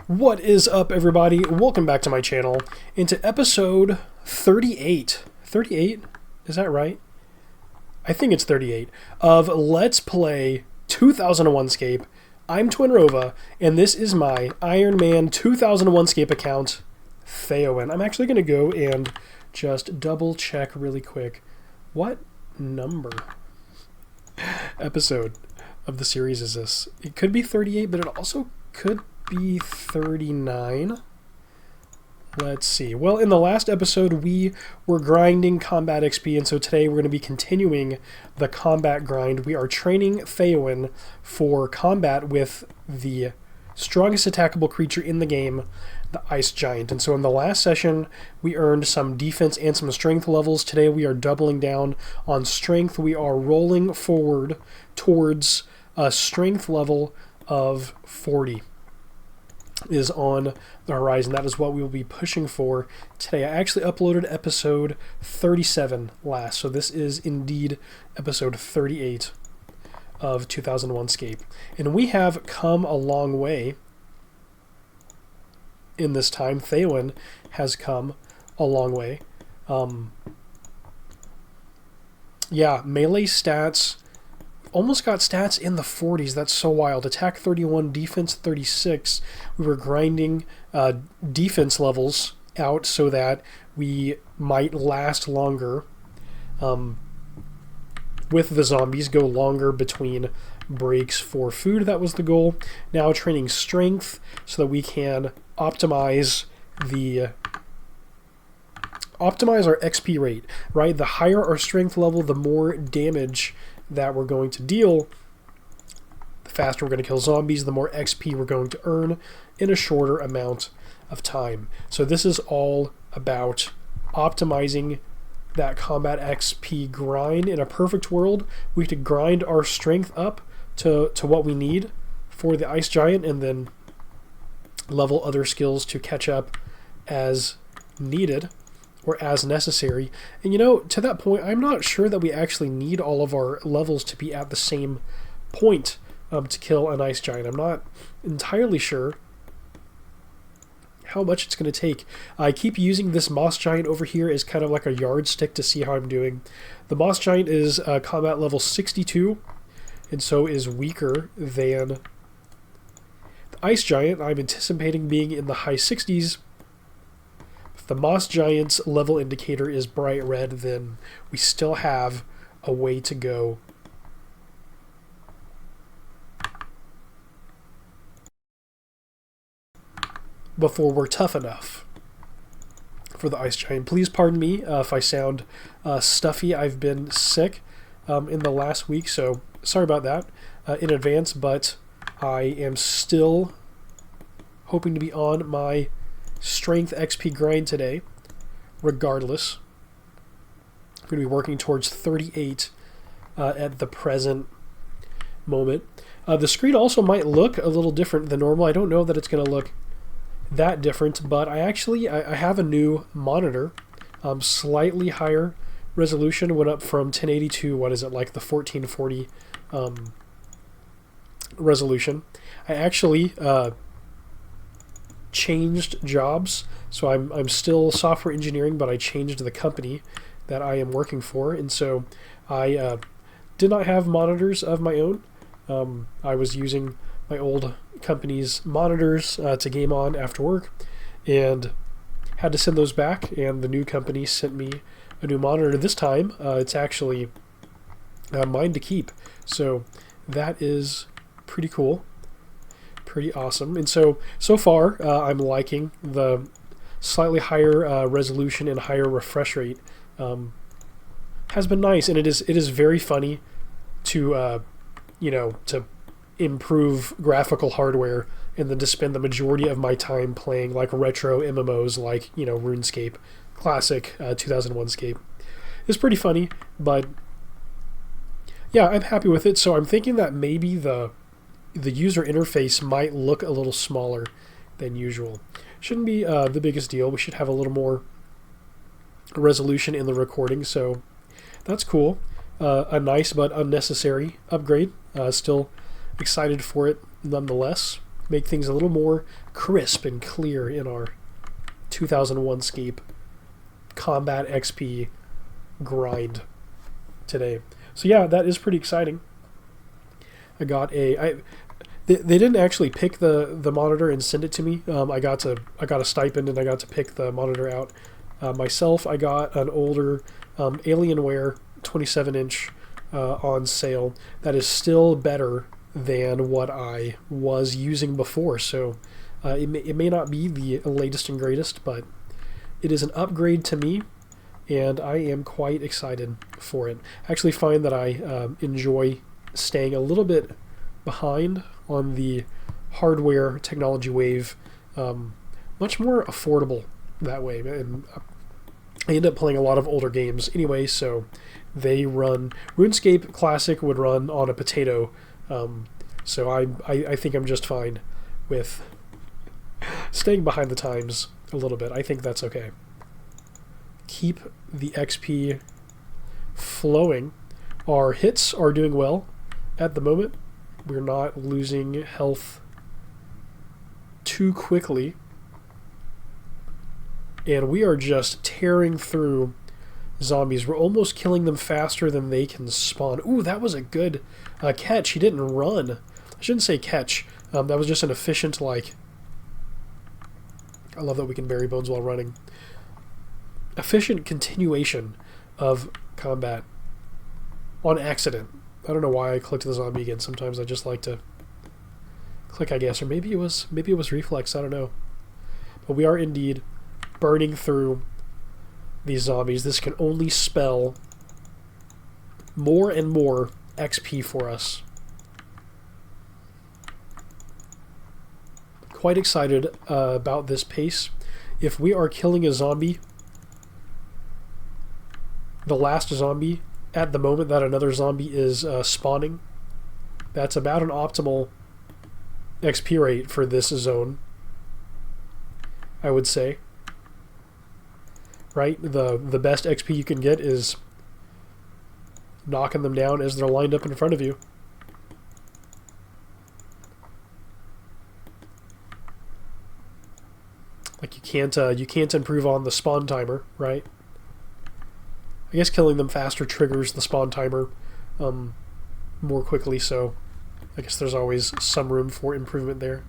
What is up, everybody? Welcome back to my channel, into episode 38. 38? Is that right? I think it's 38, of Let's Play 2001Scape. I'm Twinrova, and this is my Ironman 2001Scape account, Theoin. I'm actually going to go and just double check really quick. What number episode of the series is this? It could be 38, but it also could be 39. Let's see. Well, in the last episode, we were grinding combat XP, and so today we're going to be continuing the combat grind. We are training Theoin for combat with the strongest attackable creature in the game, the Ice Giant. And so in the last session, we earned some defense and some strength levels. Today we are doubling down on strength. We are rolling forward towards a strength level of 40. Is on the horizon. That is what we will be pushing for today. I actually uploaded episode 37 last, so this is indeed episode 38 of 2001Scape. And we have come a long way in this time. Theoin has come a long way. Yeah, melee stats almost got stats in the 40s. That's so wild. Attack 31, defense 36. We were grinding defense levels out so that we might last longer with the zombies, go longer between breaks for food. That was the goal. Now training strength so that we can optimize our XP rate, right? The higher our strength level, the more damage that we're going to deal, the faster we're going to kill zombies, the more XP we're going to earn in a shorter amount of time. So this is all about optimizing that combat XP grind. In a perfect world, we could grind our strength up to what we need for the Ice Giant and then level other skills to catch up as needed or as necessary. And you know, to that point, I'm not sure that we actually need all of our levels to be at the same point to kill an Ice Giant. I'm not entirely sure how much it's going to take. I keep using this Moss Giant over here as kind of like a yardstick to see how I'm doing. The Moss Giant is combat level 62, and so is weaker than the Ice Giant. I'm anticipating being in the high 60s. If the Moss Giant's level indicator is bright red, then we still have a way to go. Before we're tough enough for the Ice Giant. Please pardon me if I sound stuffy. I've been sick in the last week, so sorry about that in advance, but I am still hoping to be on my strength XP grind today, regardless. I'm going to be working towards 38 at the present moment. The screen also might look a little different than normal. I don't know that it's going to look that different, but I have a new monitor, slightly higher resolution. Went up from 1080 to, what is it, like the 1440 resolution. I actually changed jobs, so I'm still software engineering, but I changed the company that I am working for, and so I did not have monitors of my own. I was using my old company's monitors to game on after work, and had to send those back, and the new company sent me a new monitor. This time it's actually mine to keep, so that is pretty cool. Pretty awesome. And so far I'm liking the slightly higher resolution and higher refresh rate. Has been nice, and it is very funny to to improve graphical hardware and then to spend the majority of my time playing like retro MMOs like RuneScape, classic 2001Scape. It's pretty funny, but yeah, I'm happy with it. So I'm thinking that maybe the user interface might look a little smaller than usual. Shouldn't be the biggest deal. We should have a little more resolution in the recording, so that's cool. A nice but unnecessary upgrade. Still excited for it nonetheless. Make things a little more crisp and clear in our 2001Scape combat XP grind today. So yeah, that is pretty exciting. I got they didn't actually pick the monitor and send it to me. I got a stipend and I got to pick the monitor out myself. I got an older Alienware 27-inch on sale that is still better than what I was using before. So it may not be the latest and greatest, but it is an upgrade to me, and I am quite excited for it. I actually find that I enjoy staying a little bit behind on the hardware technology wave, much more affordable that way. And I end up playing a lot of older games anyway, so they run... RuneScape Classic would run on a potato, so I think I'm just fine with staying behind the times a little bit. I think that's okay. Keep the XP flowing. Our hits are doing well at the moment. We're not losing health too quickly. And we are just tearing through zombies. We're almost killing them faster than they can spawn. Ooh, that was a good catch. He didn't run. I shouldn't say catch. That was just an efficient, like... I love that we can bury bones while running. Efficient continuation of combat on accident. I don't know why I clicked the zombie again. Sometimes I just like to click, I guess, or maybe it was reflex. I don't know. But we are indeed burning through these zombies. This can only spell more and more XP for us. Quite excited about this pace. If we are killing a zombie, the last zombie, at the moment that another zombie is spawning, that's about an optimal XP rate for this zone, I would say. Right? The best XP you can get is knocking them down as they're lined up in front of you. Like you can't improve on the spawn timer, right? I guess killing them faster triggers the spawn timer more quickly, so I guess there's always some room for improvement there.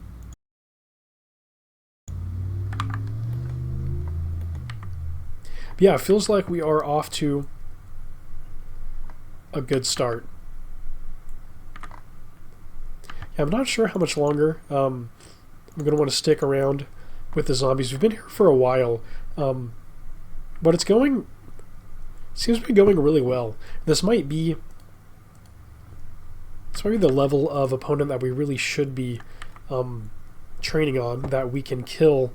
But yeah, it feels like we are off to a good start. Yeah, I'm not sure how much longer I'm going to want to stick around with the zombies. We've been here for a while, but it seems to be going really well. This might be the level of opponent that we really should be training on, that we can kill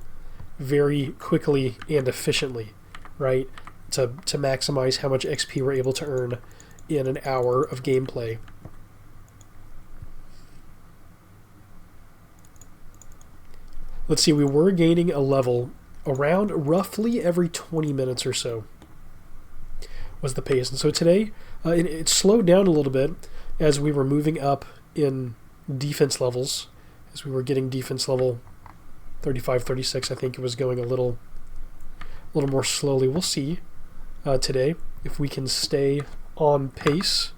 very quickly and efficiently, right? To maximize how much XP we're able to earn in an hour of gameplay. Let's see, we were gaining a level around roughly every 20 minutes or so was the pace. And so today, it slowed down a little bit as we were moving up in defense levels. As we were getting defense level 35, 36, I think it was going a little more slowly. We'll see today if we can stay on pace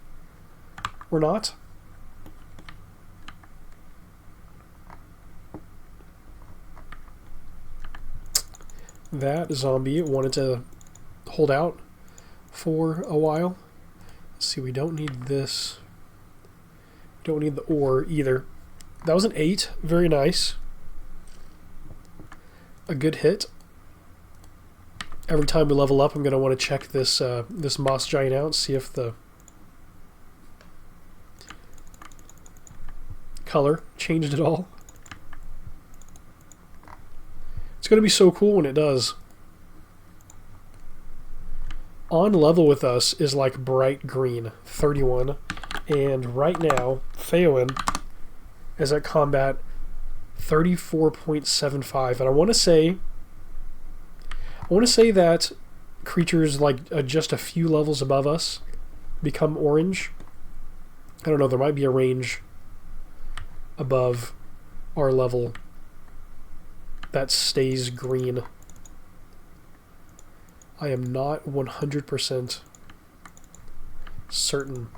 or not. That zombie wanted to hold out for a while. Let's see, we don't need this. We don't need the ore either. That was an 8. Very nice. A good hit. Every time we level up, I'm going to want to check this this moss giant out, see if the color changed at all. It's going to be so cool when it does. On level with us is like bright green, 31. And right now, Theoin is at combat 34.75. And I want to say that creatures like just a few levels above us become orange. I don't know, there might be a range above our level that stays green. I am not 100% certain.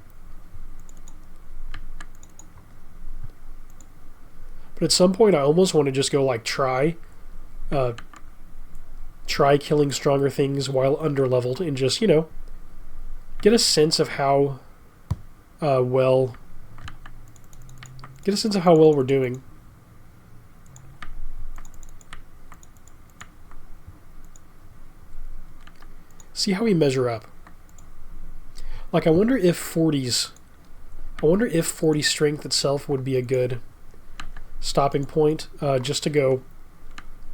But at some point I almost want to just go like try killing stronger things while underleveled and just, you know, get a sense of how well we're doing. See how we measure up. Like I wonder if 40 strength itself would be a good stopping point, just to go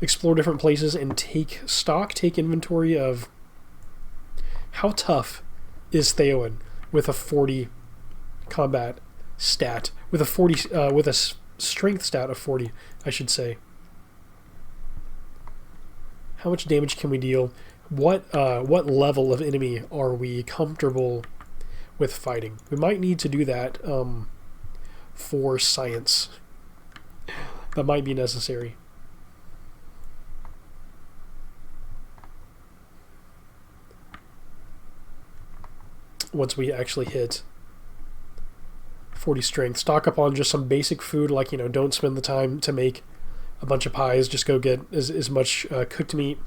explore different places and take inventory of how tough is Theoin with a 40 combat stat, with a strength stat of 40, I should say. How much damage can we deal? What level of enemy are we comfortable with fighting? We might need to do that for science. That might be necessary. Once we actually hit 40 strength, stock up on just some basic food, like, you know, don't spend the time to make a bunch of pies, just go get as much cooked meat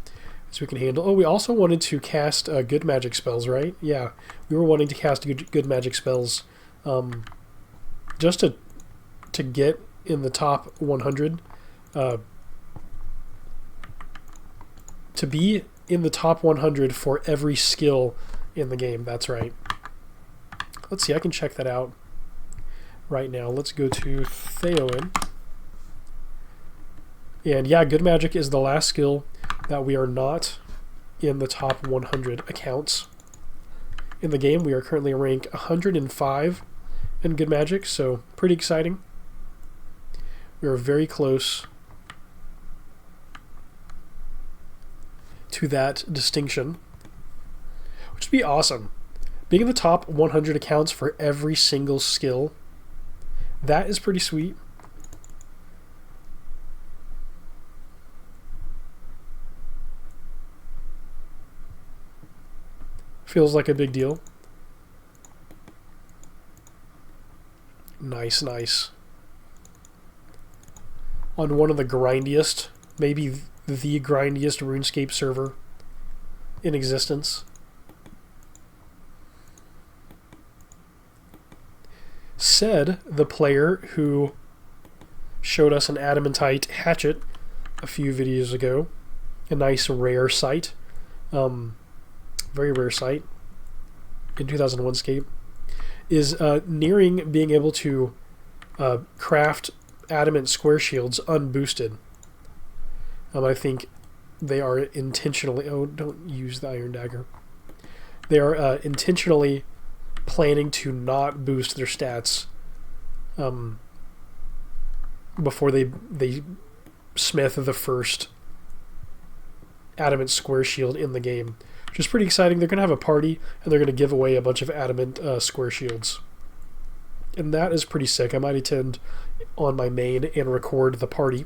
as we can handle. Oh, we also wanted to cast good magic spells, right? Yeah, we were wanting to cast good magic spells, just to get in the top 100, to be in the top 100 for every skill in the game. That's right. Let's see, I can check that out right now. Let's go to Theoin. And yeah, good magic is the last skill that we are not in the top 100 accounts in the game. We are currently ranked 105 in good magic, so pretty exciting. We are very close to that distinction, which would be awesome. Being in the top 100 accounts for every single skill, that is pretty sweet. Feels like a big deal. Nice, nice. On one of the grindiest, maybe the grindiest RuneScape server in existence. Said the player who showed us an adamantite hatchet a few videos ago. A nice rare sight. Very rare sight in 2001Scape. Is nearing being able to craft adamant square shields unboosted. I think they are intentionally... Oh, don't use the iron dagger. They are intentionally planning to not boost their stats before they smith the first adamant square shield in the game, which is pretty exciting. They're going to have a party and they're going to give away a bunch of adamant square shields, and that is pretty sick. I might attend on my main and record the party,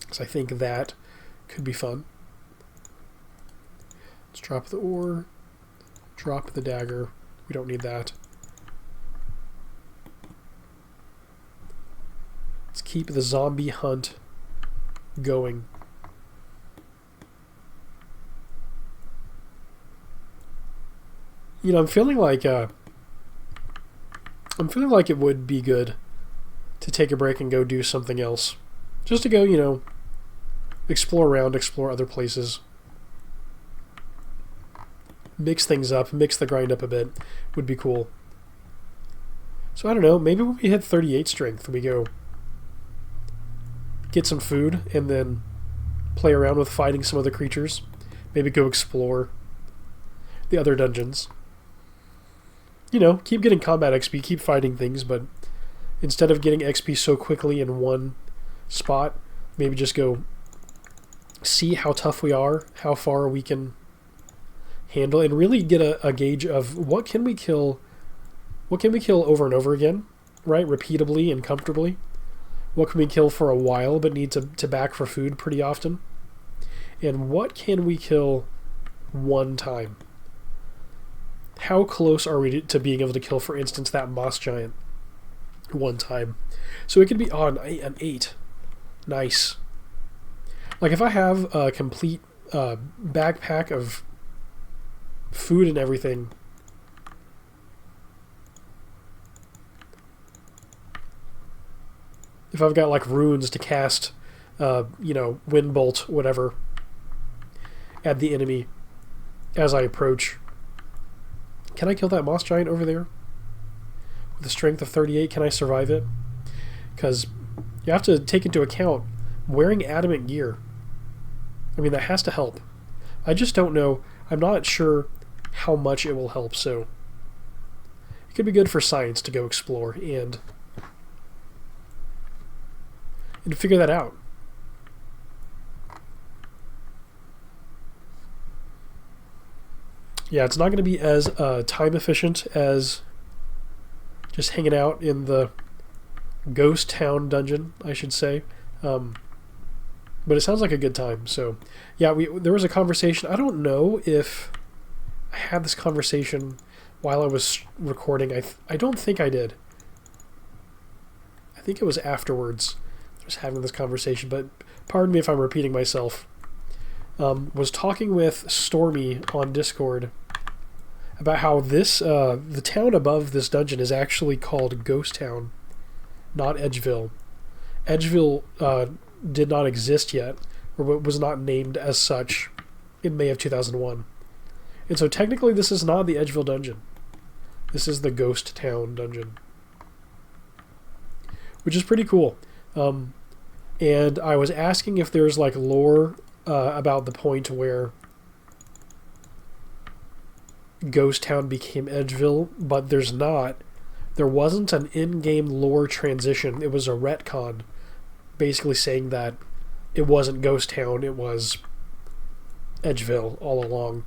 because I think that could be fun. Let's drop the ore, drop the dagger. We don't need that. Let's keep the zombie hunt going. You know, I'm feeling like it would be good to take a break and go do something else. Just to go, you know, explore around, explore other places. Mix things up, mix the grind up a bit, would be cool. So I don't know, maybe when we hit 38 strength, we go get some food and then play around with fighting some other creatures. Maybe go explore the other dungeons. You know, keep getting combat XP, keep fighting things, but instead of getting XP so quickly in one spot, maybe just go see how tough we are, how far we can handle, and really get a gauge of what can we kill over and over again, right? Repeatably and comfortably. What can we kill for a while but need to back for food pretty often? And what can we kill one time? How close are we to being able to kill, for instance, that moss giant one time? So it could be on an 8. Nice. Like if I have a complete backpack of food and everything, if I've got like runes to cast, wind bolt, whatever, at the enemy as I approach. Can I kill that moss giant over there? With a strength of 38, can I survive it? Because you have to take into account wearing adamant gear. I mean, that has to help. I just don't know. I'm not sure how much it will help, so it could be good for science to go explore and figure that out. Yeah, it's not going to be as time efficient as just hanging out in the ghost town dungeon, I should say. But it sounds like a good time. So, yeah, there was a conversation. I don't know if I had this conversation while I was recording. I don't think I did. I think it was afterwards I was having this conversation, but pardon me if I'm repeating myself. Was talking with Stormy on Discord about how this the town above this dungeon is actually called Ghost Town, not Edgeville. Edgeville did not exist yet, or was not named as such in May of 2001. And so technically this is not the Edgeville dungeon. This is the Ghost Town dungeon, which is pretty cool. And I was asking if there's like lore about the point where Ghost Town became Edgeville, but there's not. There wasn't an in-game lore transition. It was a retcon, basically saying that it wasn't Ghost Town, it was Edgeville all along,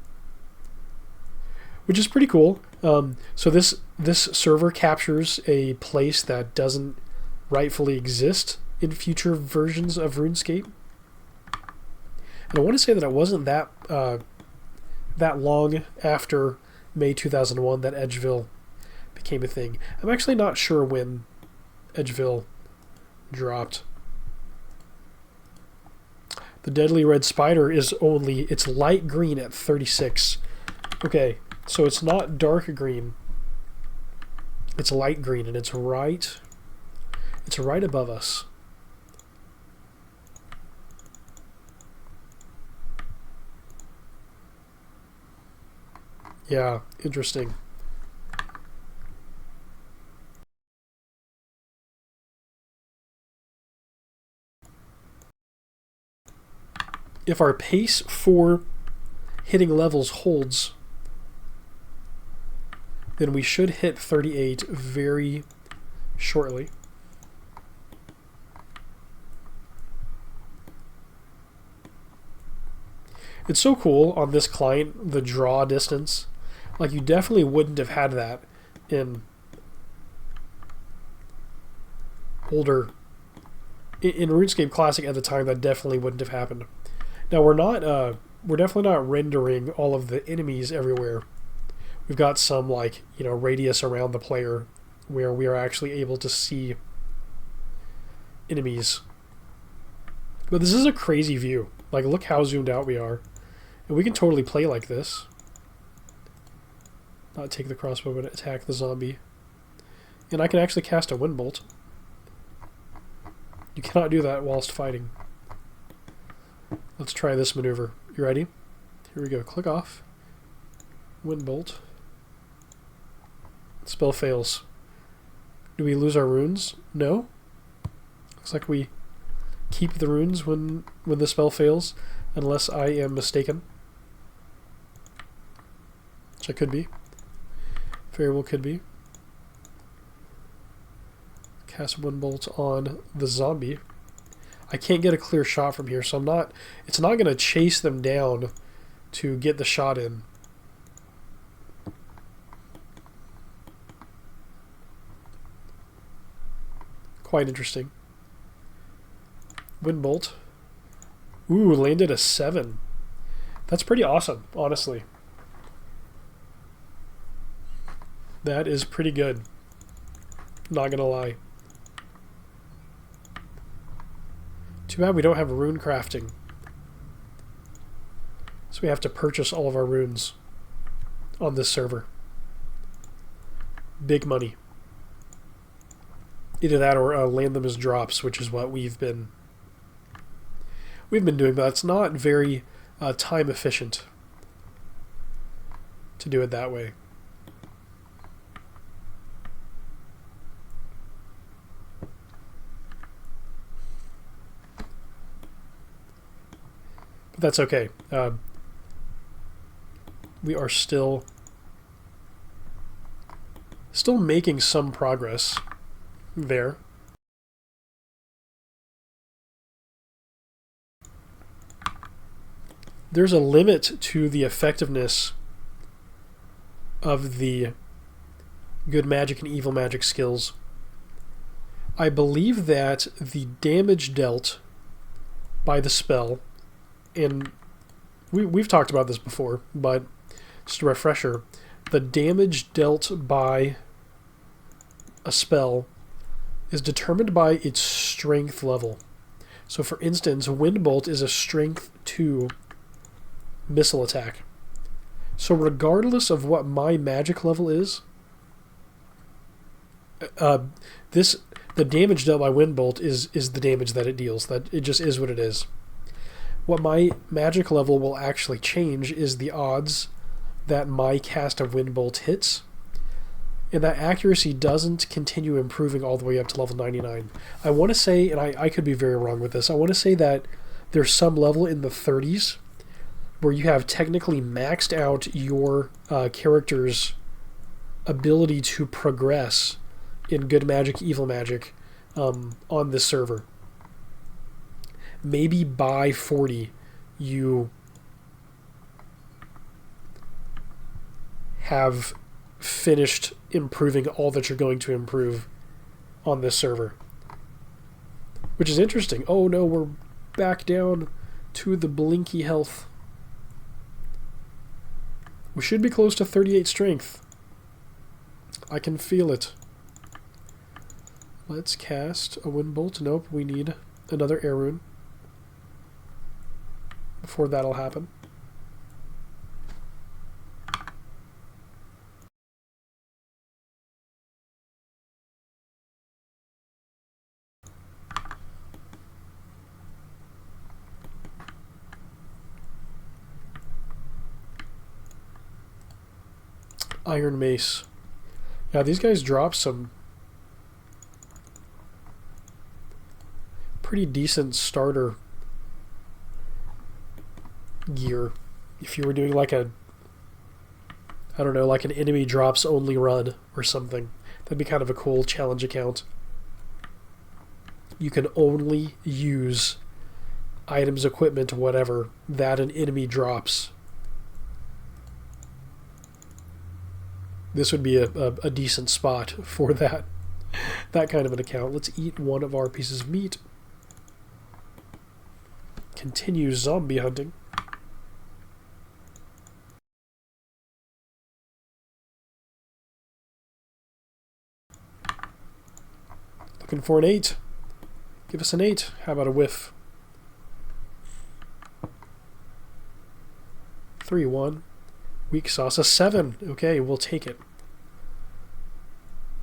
which is pretty cool. So this server captures a place that doesn't rightfully exist in future versions of RuneScape. And I want to say that it wasn't that long after May 2001 that Edgeville became a thing. I'm actually not sure when Edgeville dropped. The Deadly Red Spider it's light green at 36. Okay, so it's not dark green. It's light green, and it's right above us. Yeah, interesting. If our pace for hitting levels holds, then we should hit 38 very shortly. It's so cool on this client, the draw distance. Like, you definitely wouldn't have had that in older... In RuneScape Classic at the time, that definitely wouldn't have happened. Now, we're definitely not rendering all of the enemies everywhere. We've got some, like, radius around the player where we are actually able to see enemies. But this is a crazy view. Like, look how zoomed out we are. And we can totally play like this. Not take the crossbow, but attack the zombie. And I can actually cast a wind bolt. You cannot do that whilst fighting. Let's try this maneuver. You ready? Here we go. Click off. Wind bolt. Spell fails. Do we lose our runes? No. Looks like we keep the runes when the spell fails, unless I am mistaken. Which I could be. Very well could be. Cast wind bolt on the zombie. I can't get a clear shot from here, so it's not going to chase them down to get the shot in. Quite interesting. Wind bolt. Ooh, landed a 7. That's pretty awesome, honestly. That is pretty good. Not gonna lie. Too bad we don't have rune crafting. So we have to purchase all of our runes on this server. Big money. Either that or land them as drops, which is what we've been doing, but it's not very time efficient to do it that way. But that's okay. We are still making some progress there. There's a limit to the effectiveness of the good magic and evil magic skills. I believe that the damage dealt by the spell, and we've talked about this before, but just a refresher, the damage dealt by a spell is determined by its strength level. So for instance, Wind Bolt is a strength 2 missile attack. So regardless of what my magic level is, the damage dealt by Wind Bolt is the damage that it deals. That it just is what it is. What my magic level will actually change is the odds that my cast of Wind Bolt hits, and that accuracy doesn't continue improving all the way up to level 99. I want to say, and I could be very wrong with this, I want to say that there's some level in the 30s where you have technically maxed out your character's ability to progress in good magic, evil magic on this server. Maybe by 40 you have finished improving all that you're going to improve on this server. Which is interesting. Oh no, we're back down to the blinky health. We should be close to 38 strength. I can feel it. Let's cast a Wind Bolt. Nope, we need another air rune before that'll happen. Iron Mace. Yeah, these guys drop some pretty decent starter gear. If you were doing like a, I don't know, like an enemy drops only run or something, that'd be kind of a cool challenge account. You can only use items, equipment, whatever, that an enemy drops. This would be a decent spot for that kind of an account. Let's eat one of our pieces of meat. Continue zombie hunting. Looking for an 8. Give us an 8. How about a whiff? 3-1. Weak sauce. A 7. Okay, we'll take it.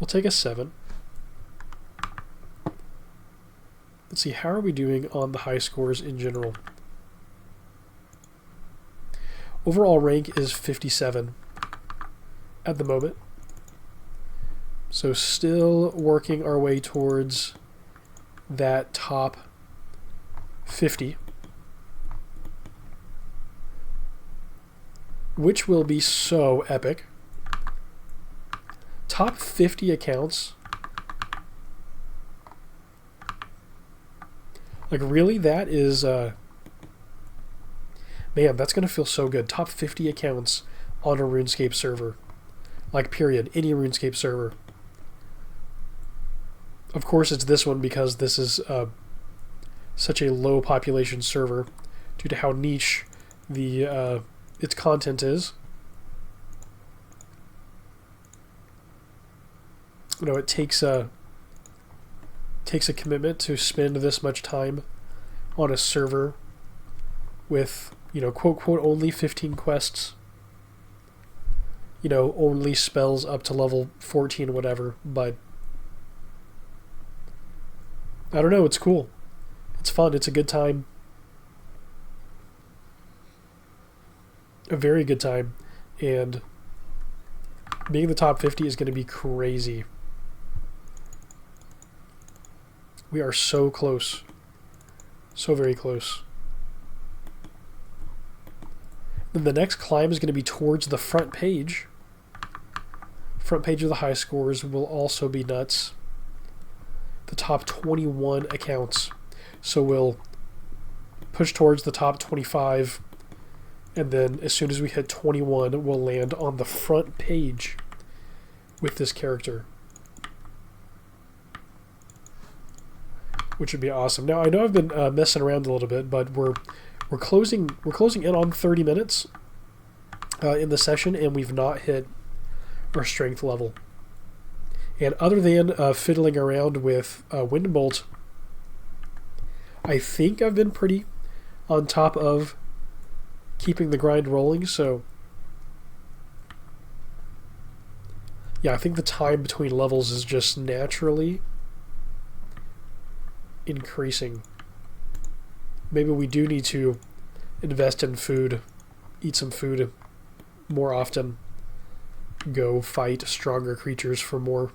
We'll take a 7. Let's see, how are we doing on the high scores in general? Overall rank is 57 at the moment. So still working our way towards that top 50. Which will be so epic. Top 50 accounts. Like, really? That is, man, that's going to feel so good. Top 50 accounts on a RuneScape server. Like, period. Any RuneScape server. Of course, it's this one because this is such a low population server due to how niche the its content is. You know, it takes a commitment to spend this much time on a server with, you know, quote only 15 quests. You know, only spells up to level 14, whatever, but I don't know, it's cool. It's fun, it's a good time. A very good time, and being in the top 50 is going to be crazy. We are so close. So very close. Then the next climb is going to be towards the front page. Front page of the high scores will also be nuts. The top 21 accounts. So we'll push towards the top 25, and then as soon as we hit 21, we'll land on the front page with this character, which would be awesome. Now I know I've been messing around a little bit, but we're closing in on 30 minutes in the session, and we've not hit our strength level. And other than fiddling around with Windbolt, I think I've been pretty on top of keeping the grind rolling. So yeah, I think the time between levels is just naturally increasing. Maybe we do need to invest in food, eat some food more often, go fight stronger creatures for more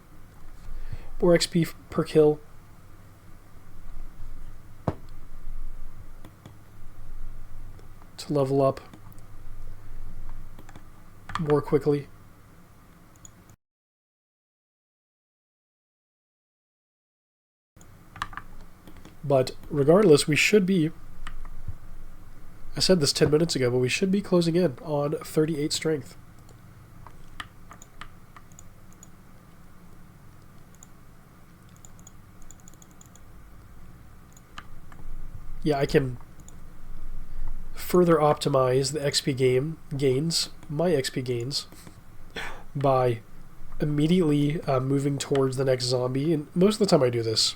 XP per kill. To level up more quickly. But regardless, we should be, I said this 10 minutes ago, but we should be closing in on 38 strength. Yeah, I can further optimize the XP gains, my XP gains, by immediately moving towards the next zombie. And most of the time I do this.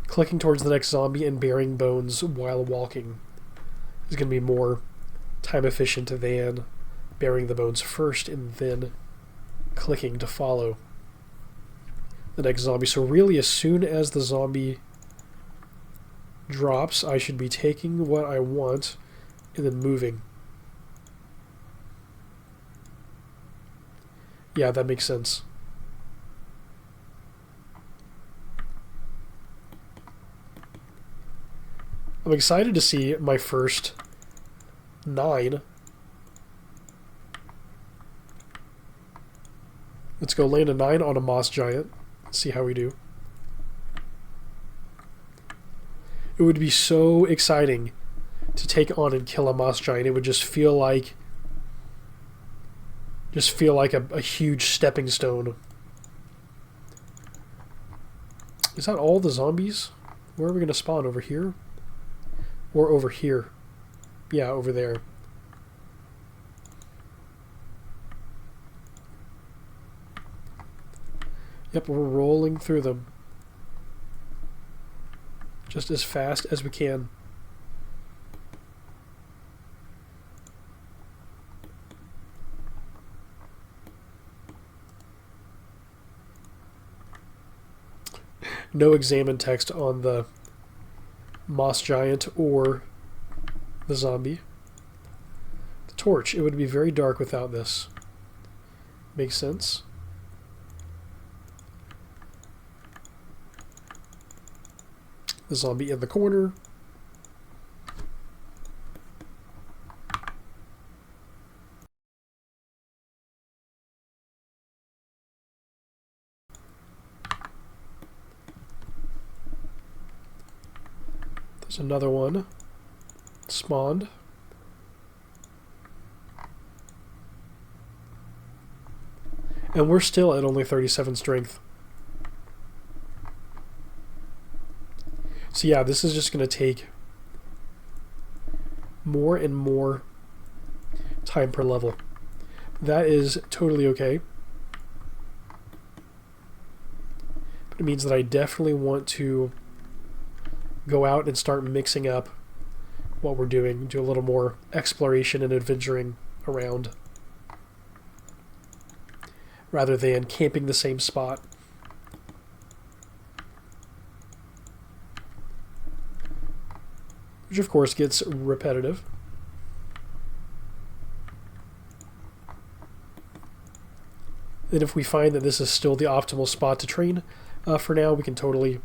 Clicking towards the next zombie and burying bones while walking is going to be more time efficient than burying the bones first and then clicking to follow the next zombie. So really, as soon as the zombie drops, I should be taking what I want and then moving. Yeah, that makes sense. I'm excited to see my first 9. Let's go land a 9 on a moss giant. See how we do. It would be so exciting to take on and kill a moss giant. It would just feel like a huge stepping stone. Is that all the zombies? Where are we going to spawn? Over here? Or over here? Yeah, over there. Yep, we're rolling through them just as fast as we can. No examine text on the moss giant or the zombie. The torch, it would be very dark without this. Makes sense. The zombie in the corner. There's another one spawned. And we're still at only 37 strength. So yeah, this is just going to take more and more time per level. That is totally okay. But it means that I definitely want to go out and start mixing up what we're doing, do a little more exploration and adventuring around, rather than camping the same spot. Which of course gets repetitive. And if we find that this is still the optimal spot to train for now, we can totally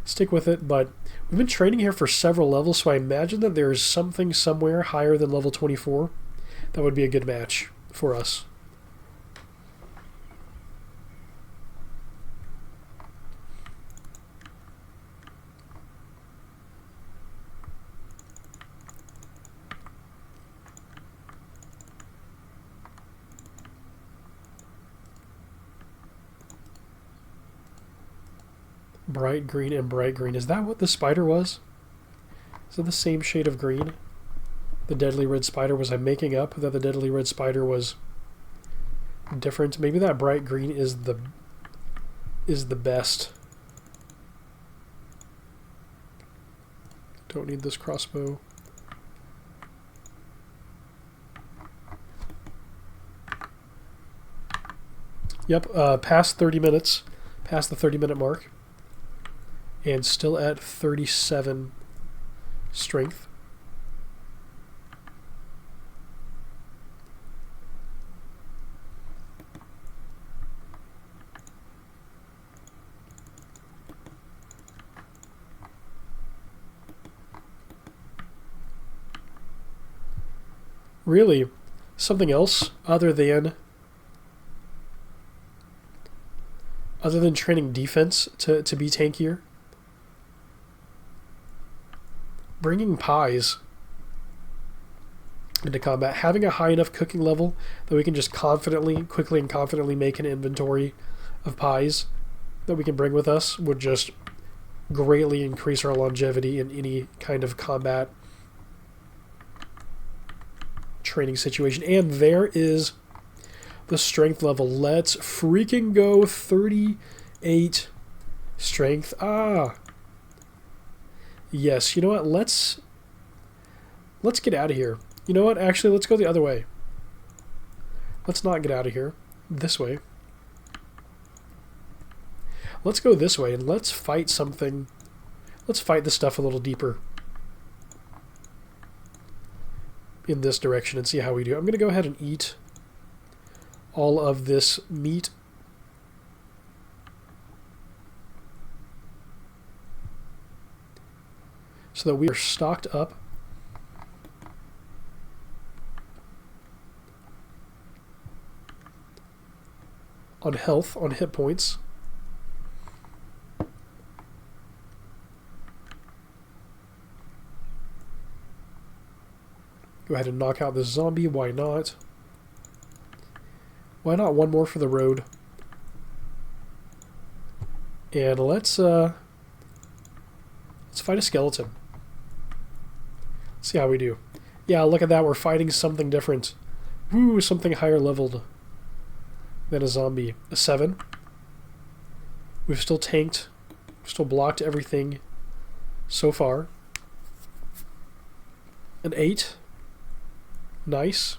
stick with it. But we've been training here for several levels, so I imagine that there's something somewhere higher than level 24 that would be a good match for us. Bright green and bright green. Is that what the spider was? Is it the same shade of green? The deadly red spider? Was I making up that the deadly red spider was different? Maybe that bright green is the best. Don't need this crossbow. Yep, past 30 minutes. Past the 30-minute mark. And still at 37 strength. Really, something else other than training defense to be tankier? Bringing pies into combat, having a high enough cooking level that we can just quickly and confidently make an inventory of pies that we can bring with us would just greatly increase our longevity in any kind of combat training situation. And there is the strength level. Let's freaking go. 38 strength. Yes, you know what? Let's get out of here. You know what? Actually, let's go the other way. Let's not get out of here. This way. Let's go this way and let's fight something. Let's fight this stuff a little deeper in this direction and see how we do. I'm going to go ahead and eat all of this meat. So that we are stocked up on health, on hit points. Go ahead and knock out this zombie. Why not? Why not one more for the road? And let's fight a skeleton. See how we do. Yeah, look at that. We're fighting something different. Woo, something higher leveled than a zombie. A 7. We've still tanked. Still blocked everything so far. An 8. Nice.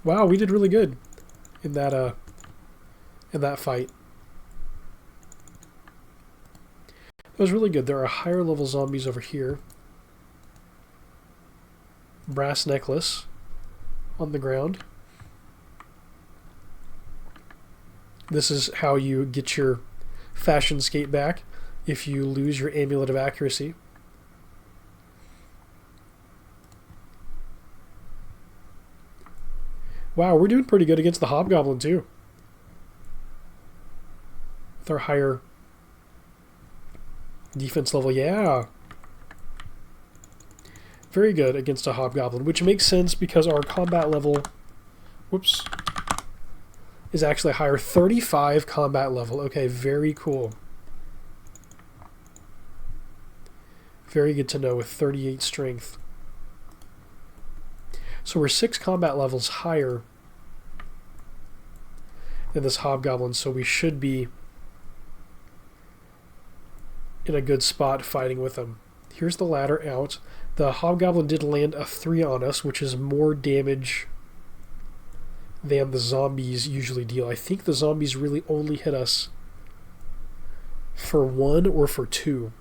Wow, we did really good in that fight. That was really good. There are higher level zombies over here. Brass necklace on the ground. This is how you get your fashion skate back if you lose your amulet of accuracy. Wow, we're doing pretty good against the hobgoblin too. With our higher defense level, yeah. Very good against a hobgoblin, which makes sense because our combat level, whoops, is actually higher. 35 combat level. Okay, very cool. Very good to know with 38 strength. So we're 6 combat levels higher than this hobgoblin, so we should be in a good spot fighting with him. Here's the ladder out. The hobgoblin did land a 3 on us, which is more damage than the zombies usually deal. I think the zombies really only hit us for 1 or for 2.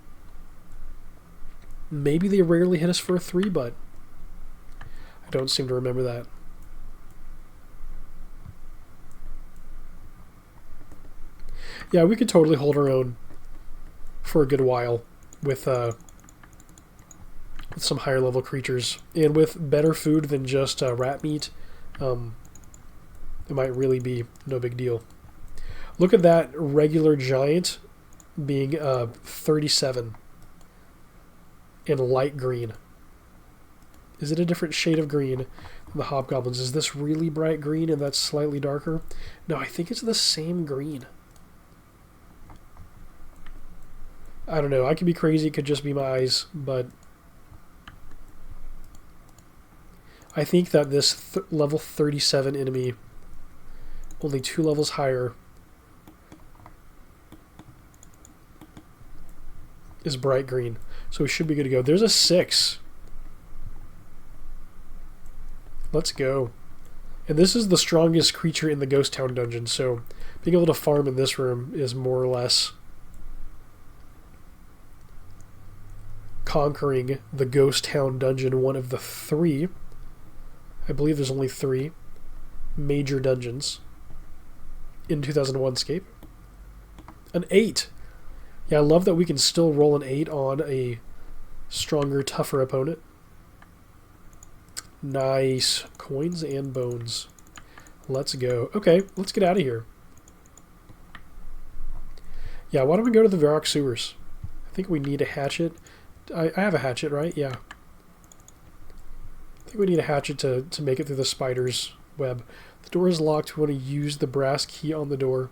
Maybe they rarely hit us for a 3, but I don't seem to remember that. Yeah, we could totally hold our own for a good while with some higher level creatures. And with better food than just rat meat, it might really be no big deal. Look at that regular giant being 37 in light green. Is it a different shade of green than the hobgoblins? Is this really bright green and that's slightly darker? No, I think it's the same green. I don't know. I could be crazy. It could just be my eyes, but I think that this level 37 enemy, only 2 levels higher, is bright green. So we should be good to go. There's a 6. Let's go. And this is the strongest creature in the Ghost Town dungeon, so being able to farm in this room is more or less conquering the Ghost Town dungeon, one of the 3. I believe there's only 3 major dungeons in 2001Scape. An 8. Yeah, I love that we can still roll an 8 on a stronger, tougher opponent. Nice. Coins and bones. Let's go. Okay, let's get out of here. Yeah, why don't we go to the Verrock sewers? I think we need a hatchet. I have a hatchet, right? Yeah. I think we need a hatchet to make it through the spider's web. The door is locked. We want to use the brass key on the door.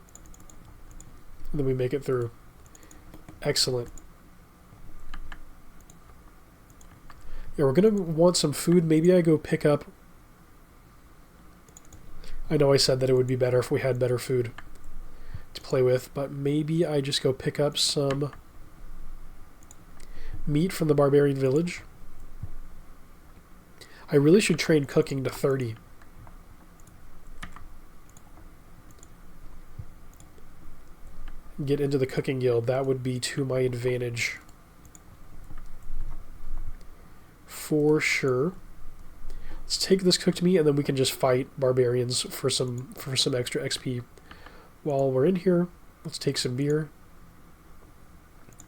And then we make it through. Excellent. Yeah, we're going to want some food. Maybe I go pick up... I know I said that it would be better if we had better food to play with, but maybe I just go pick up some meat from the Barbarian village. I really should train cooking to 30. Get into the cooking guild. That would be to my advantage. For sure. Let's take this cooked meat and then we can just fight barbarians for some extra XP. While we're in here, let's take some beer.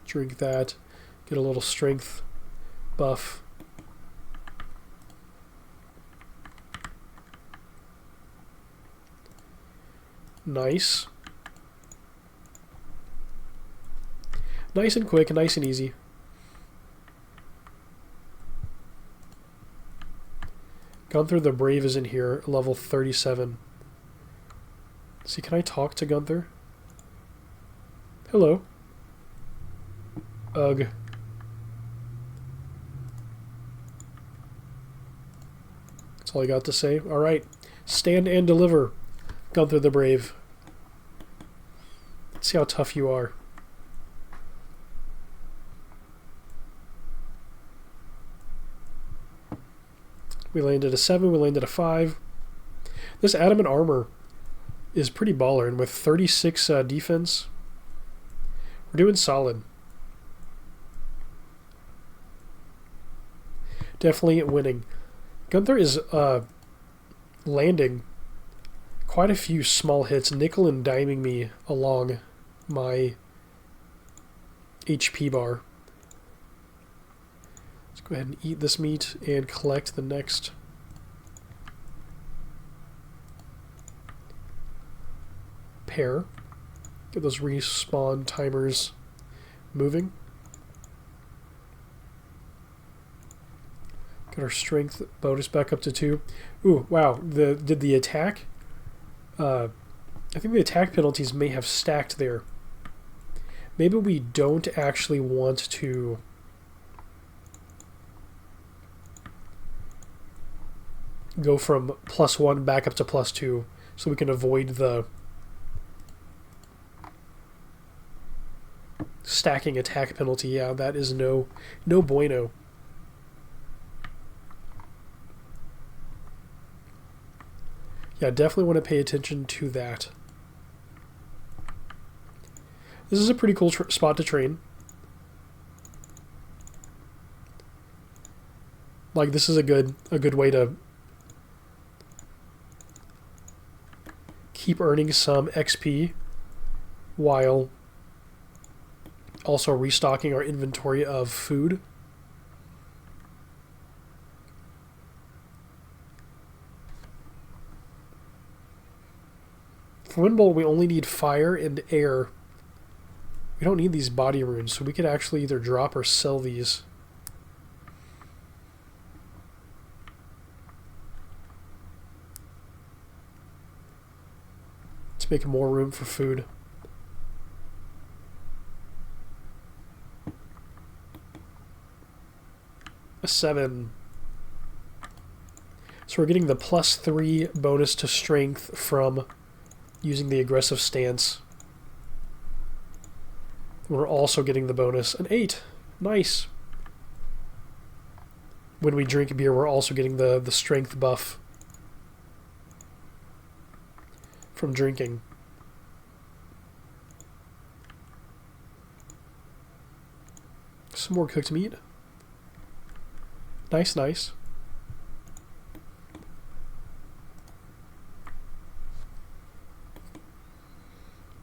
Drink that. Get a little strength buff. Nice. Nice and quick, nice and easy. Gunther the Brave is in here, level 37. See, can I talk to Gunther? Hello. Ugh. That's all I got to say. Alright. Stand and deliver, Gunther the Brave. Let's see how tough you are. We landed a 7, we landed a 5. This adamant armor is pretty baller, and with 36 defense, we're doing solid. Definitely winning. Gunther is landing quite a few small hits, nickel and diming me along my HP bar. Let's go ahead and eat this meat and collect the next pair. Get those respawn timers moving. Get our strength bonus back up to 2. Ooh, wow. Did the attack? I think the attack penalties may have stacked there. Maybe we don't actually want to go from +1 back up to +2 so we can avoid the stacking attack penalty. Yeah, that is no bueno. Yeah, definitely want to pay attention to that. This is a pretty cool spot to train. Like, this is a good way to keep earning some XP while also restocking our inventory of food. For Wind Bolt, we only need fire and air. We don't need these body runes, so we could actually either drop or sell these. To make more room for food. A 7. So we're getting the +3 bonus to strength from using the aggressive stance. We're also getting the bonus, an 8. Nice. When we drink beer, we're also getting the strength buff from drinking. Some more cooked meat. Nice, nice.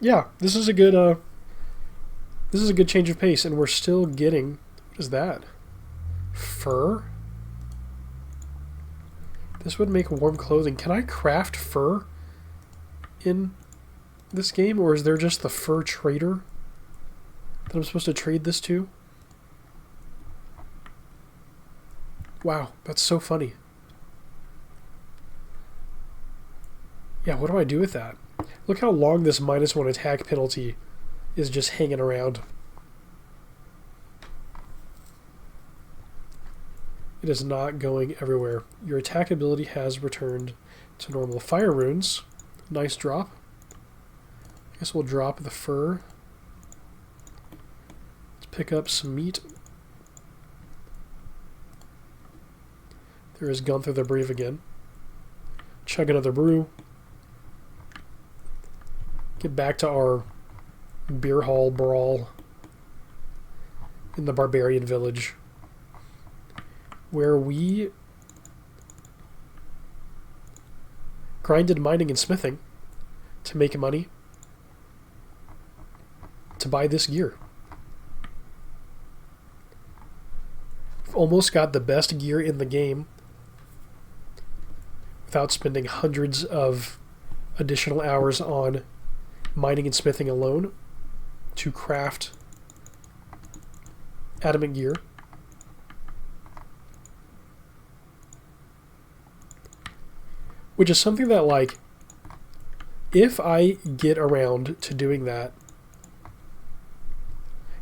Yeah, this is a good change of pace, and we're still getting, what is that? Fur? This would make warm clothing. Can I craft fur in this game, or is there just the fur trader that I'm supposed to trade this to? Wow, that's so funny. Yeah, what do I do with that? Look how long this -1 attack penalty is just hanging around. It is not going everywhere. Your attack ability has returned to normal. Fire runes. Nice drop. I guess we'll drop the fur. Let's pick up some meat. There is Gunther the Brave again. Chug another brew. Get back to our beer hall brawl in the Barbarian village, where we grinded mining and smithing to make money to buy this gear. We've almost got the best gear in the game without spending hundreds of additional hours on mining and smithing alone to craft adamant gear. Which is something that, like, if I get around to doing that,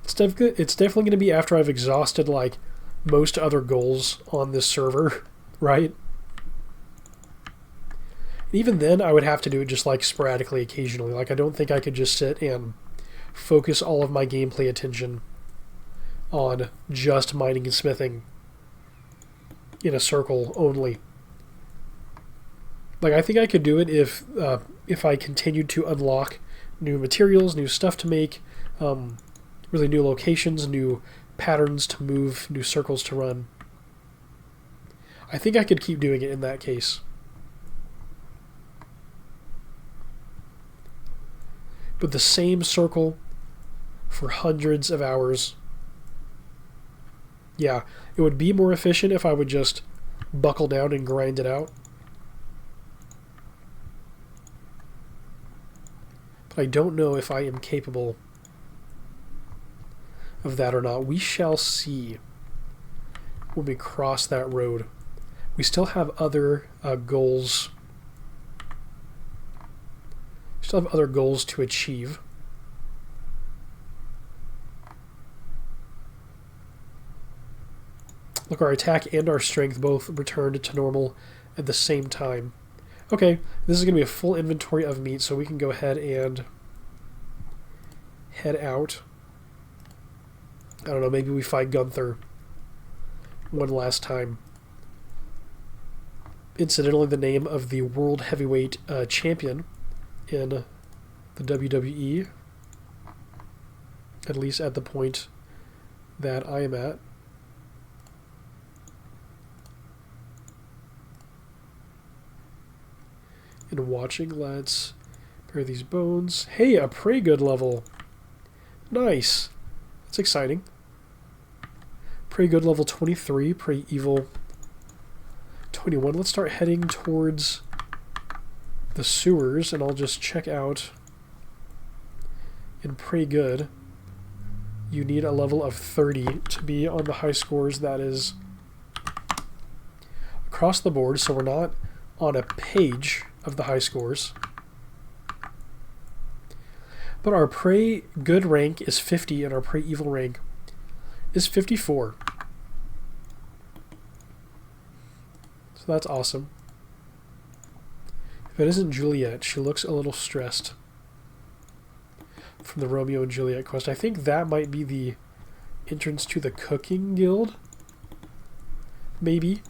it's definitely going to be after I've exhausted, like, most other goals on this server, right? Even then, I would have to do it just, like, sporadically, occasionally. Like, I don't think I could just sit and focus all of my gameplay attention on just mining and smithing in a circle only. Like, I think I could do it if I continued to unlock new materials, new stuff to make, really new locations, new patterns to move, new circles to run. I think I could keep doing it in that case. But the same circle for hundreds of hours, yeah, it would be more efficient if I would just buckle down and grind it out. But I don't know if I am capable of that or not. We shall see when we cross that road. We still have other goals. Still have other goals to achieve. Look, our attack and our strength both returned to normal at the same time. Okay, this is going to be a full inventory of meat, so we can go ahead and head out. I don't know, maybe we fight Gunther one last time. Incidentally, the name of the World Heavyweight Champion in the WWE, at least at the point that I am at. And watching, let's pair these bones. Hey, a Pray Good level. Nice. That's exciting. Pray Good level 23, Pray Evil 21. Let's start heading towards the sewers, and I'll just check out. In Pray Good, you need a level of 30 to be on the high scores. That is across the board, so we're not on a page of the high scores. But our Pray Good rank is 50 and our Pray Evil rank is 54. So that's awesome. If it isn't Juliet, she looks a little stressed from the Romeo and Juliet quest. I think that might be the entrance to the cooking guild. Maybe.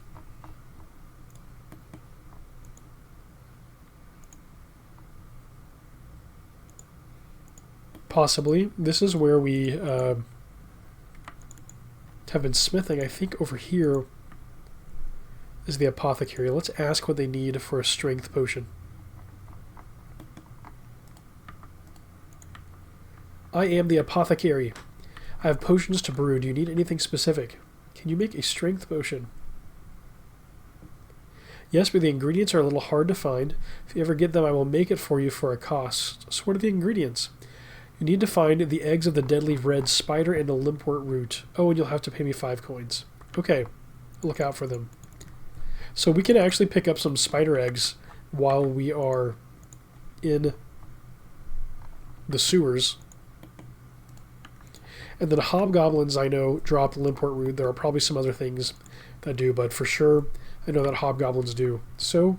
Possibly. This is where we have been smithing. I think over here is the apothecary. Let's ask what they need for a strength potion. I am the apothecary. I have potions to brew. Do you need anything specific? Can you make a strength potion? Yes, but the ingredients are a little hard to find. If you ever get them, I will make it for you for a cost. So what are the ingredients? You need to find the eggs of the deadly red spider and the limpwort root. Oh, and you'll have to pay me 5 coins. Okay, look out for them. So we can actually pick up some spider eggs while we are in the sewers. And then hobgoblins, I know, drop limpwort root. There are probably some other things that do, but for sure, I know that hobgoblins do. So,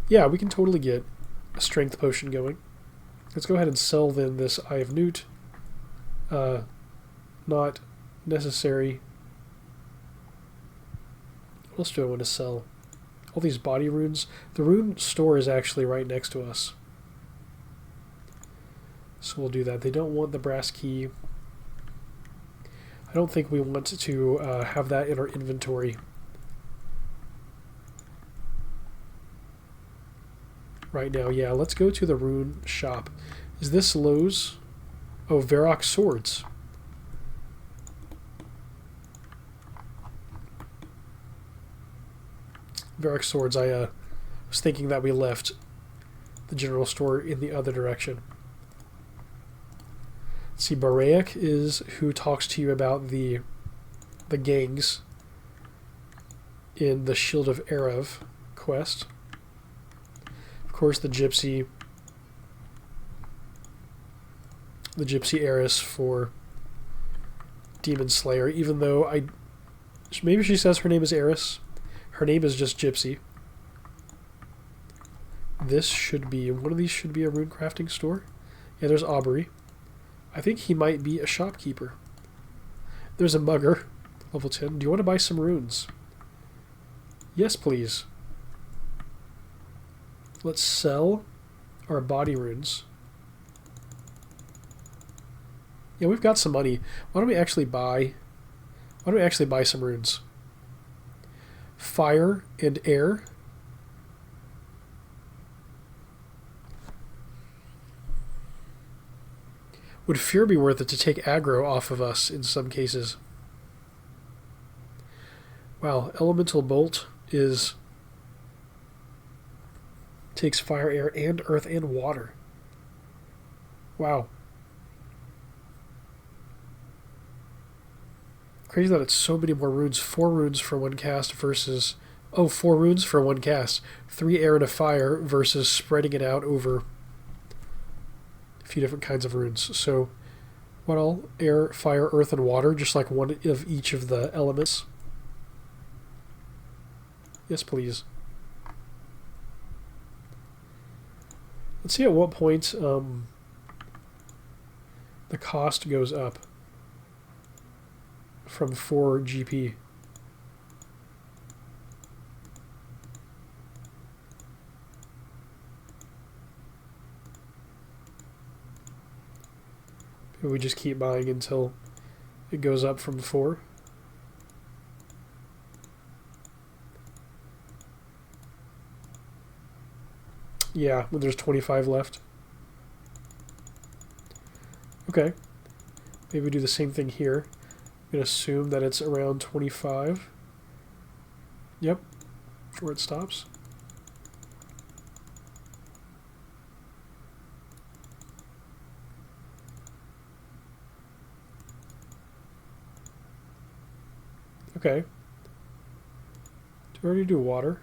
yeah, we can totally get a strength potion going. Let's go ahead and sell then this Eye of Newt. Not necessary. What else do I want to sell? All these body runes. The rune store is actually right next to us. So we'll do that. They don't want the brass key. I don't think we want to have that in our inventory. Right now, yeah, let's go to the rune shop. Is this Lowe's? Oh, Verrock swords. Verrock swords, I was thinking that we left the general store in the other direction. Let's see, Barbarian is who talks to you about the gangs in the Shield of Erev quest. Of course, the gypsy heiress for Demon Slayer, even though maybe she says her name is Eris. Her name is just Gypsy. This should be, one of these should be a rune crafting store. Yeah, there's Aubrey. I think he might be a shopkeeper. There's a mugger, level 10. Do you want to buy some runes? Yes, please. Let's sell our body runes. Yeah, we've got some money. Why don't we actually buy some runes? Fire and air. Would fear be worth it to take aggro off of us in some cases? Wow, elemental bolt takes fire, air, and earth and water. Wow. Crazy that it's so many more runes. 4 runes for one cast versus... Oh, 4 runes for one cast. 3 air and a fire versus spreading it out over a few different kinds of runes. So, what all? Air, fire, earth, and water, just like one of each of the elements. Yes, please. Let's see at what point the cost goes up from 4 GP. Maybe we just keep buying until it goes up from 4. Yeah, when there's 25 left. Okay. Maybe we do the same thing here. I'm going to assume that it's around 25. Yep. Where it stops. Okay. Did we already do water?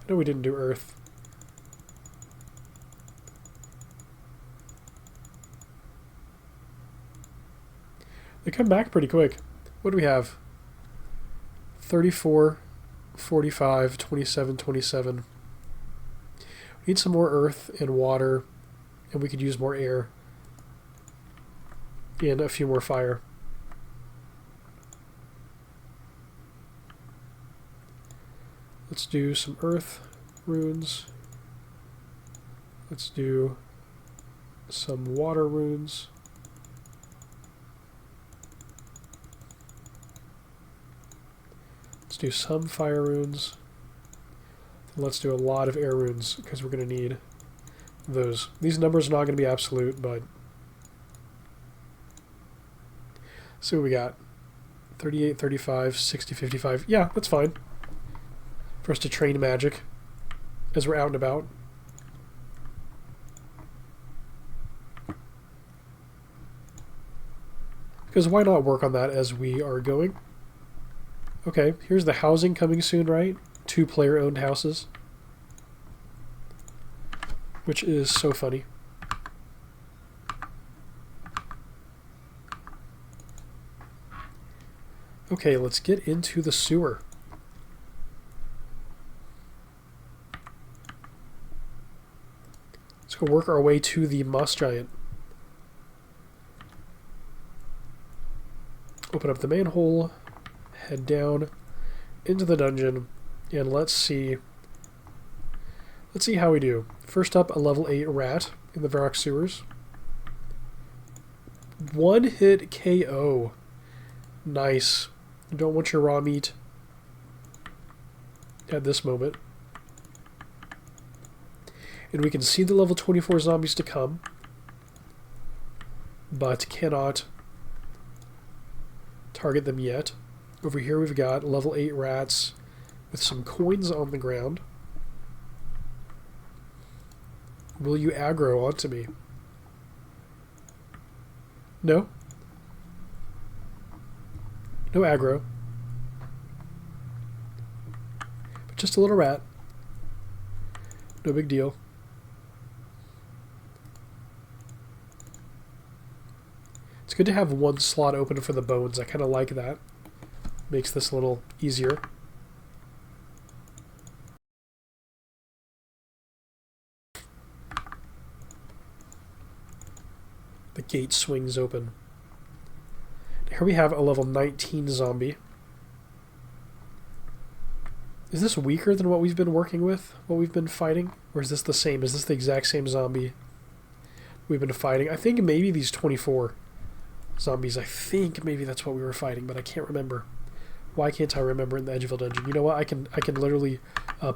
I know we didn't do earth. They come back pretty quick. What do we have? 34, 45, 27, 27. We need some more earth and water, and we could use more air and a few more fire. Let's do some earth runes. Let's do some water runes. Let's do some fire runes. And let's do a lot of air runes because we're going to need those. These numbers are not going to be absolute, but see what we got. 38, 35, 60, 55. Yeah, that's fine for us to train magic as we're out and about. Because why not work on that as we are going? Okay, here's the housing coming soon, right? 2 player-owned houses. Which is so funny. Okay, let's get into the sewer. Let's go work our way to the moss giant. Open up the manhole, head down into the dungeon, and let's see how we do. First up, a level 8 rat in the Verrock sewers. 1 hit KO. Nice. You don't want your raw meat at this moment. And we can see the level 24 zombies to come, but cannot target them yet. Over here we've got level 8 rats with some coins on the ground. Will you aggro onto me? No? No aggro. But just a little rat. No big deal. It's good to have 1 slot open for the bones. I kind of like that. Makes this a little easier. The gate swings open. Here we have a level 19 zombie. Is this weaker than what we've been working with? What we've been fighting? Or is this the same? Is this the exact same zombie we've been fighting? I think maybe these 24 zombies. I think maybe that's what we were fighting, but I can't remember. Why can't I remember in the Edgeville dungeon? You know what? I can literally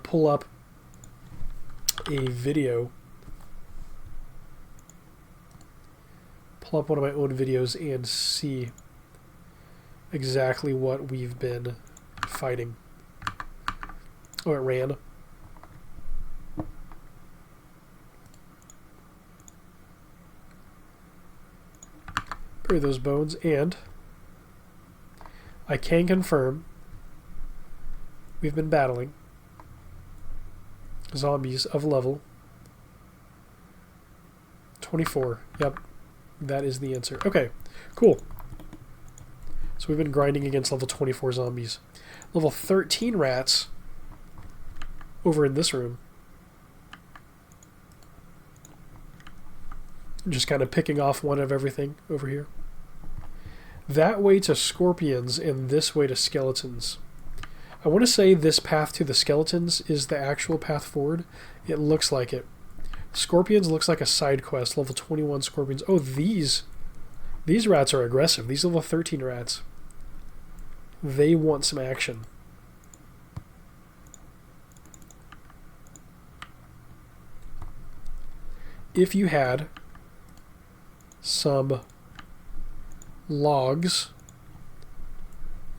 pull up a video. Pull up one of my own videos and see exactly what we've been fighting. Oh, it ran. Bury those bones, and I can confirm we've been battling zombies of level 24. Yep, that is the answer. Okay, cool. So we've been grinding against level 24 zombies. Level 13 rats over in this room. Just kind of picking off one of everything over here. That way to scorpions and this way to skeletons. I want to say this path to the skeletons is the actual path forward. It looks like it. Scorpions looks like a side quest. Level 21 scorpions. Oh, these rats are aggressive. These level 13 rats. They want some action. If you had some logs,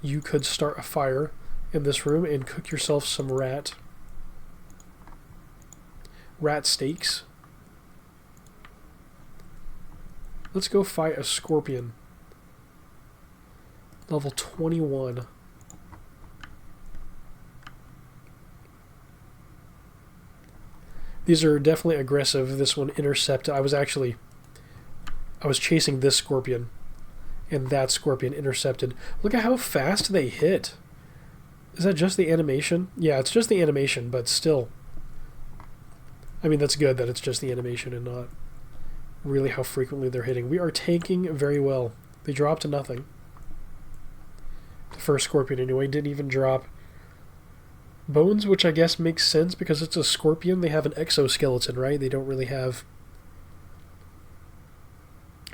you could start a fire in this room and cook yourself some rat steaks. Let's go fight a scorpion. Level 21. These are definitely aggressive. This one intercepted. I was chasing this scorpion, and that scorpion intercepted. Look at how fast they hit. Is that just the animation? Yeah, it's just the animation, but still. I mean, that's good that it's just the animation and not really how frequently they're hitting. We are tanking very well. They dropped to nothing. The first scorpion, anyway, didn't even drop bones, which I guess makes sense because it's a scorpion. They have an exoskeleton, right? They don't really have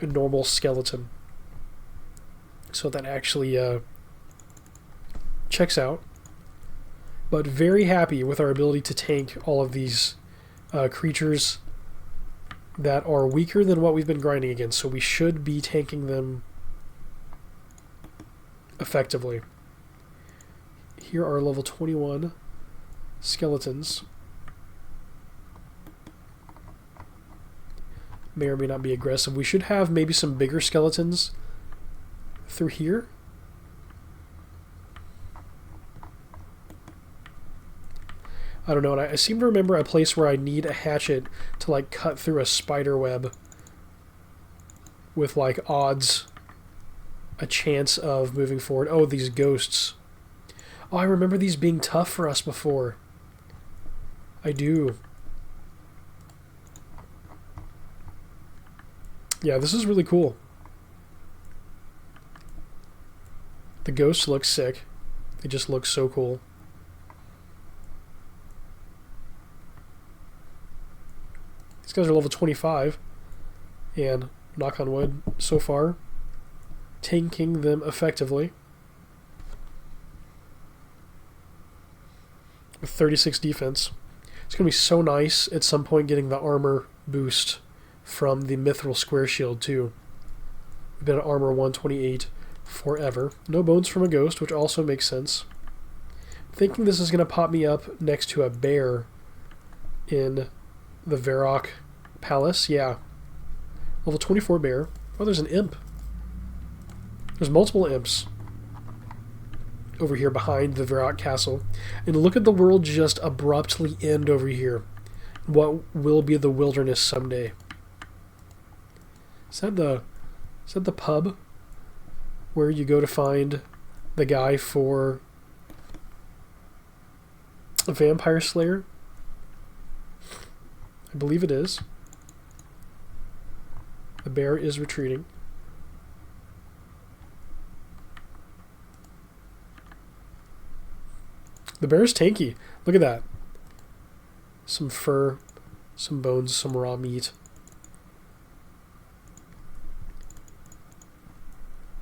a normal skeleton. So that actually checks out. But very happy with our ability to tank all of these creatures that are weaker than what we've been grinding against. So we should be tanking them effectively. Here are level 21 skeletons. May or may not be aggressive. We should have maybe some bigger skeletons through here. I don't know, and I seem to remember a place where I need a hatchet to like cut through a spider web with like odds, a chance of moving forward. Oh, these ghosts. Oh, I remember these being tough for us before. I do. Yeah, this is really cool. The ghosts look sick. They just look so cool. These guys are level 25, and knock on wood, so far, tanking them effectively. With 36 defense. It's going to be so nice at some point getting the armor boost from the Mithril Square Shield, too. We've been at armor 128 forever. No bones from a ghost, which also makes sense. Thinking this is going to pop me up next to a bear in the Verrock Palace. Yeah. Level 24 bear. Oh, there's an imp. There's multiple imps over here behind the Verrock Castle. And look at the world just abruptly end over here. What will be the wilderness someday. Is that the pub where you go to find the guy for a vampire slayer? I believe it is. The bear is retreating. The bear is tanky. Look at that. Some fur, some bones, some raw meat.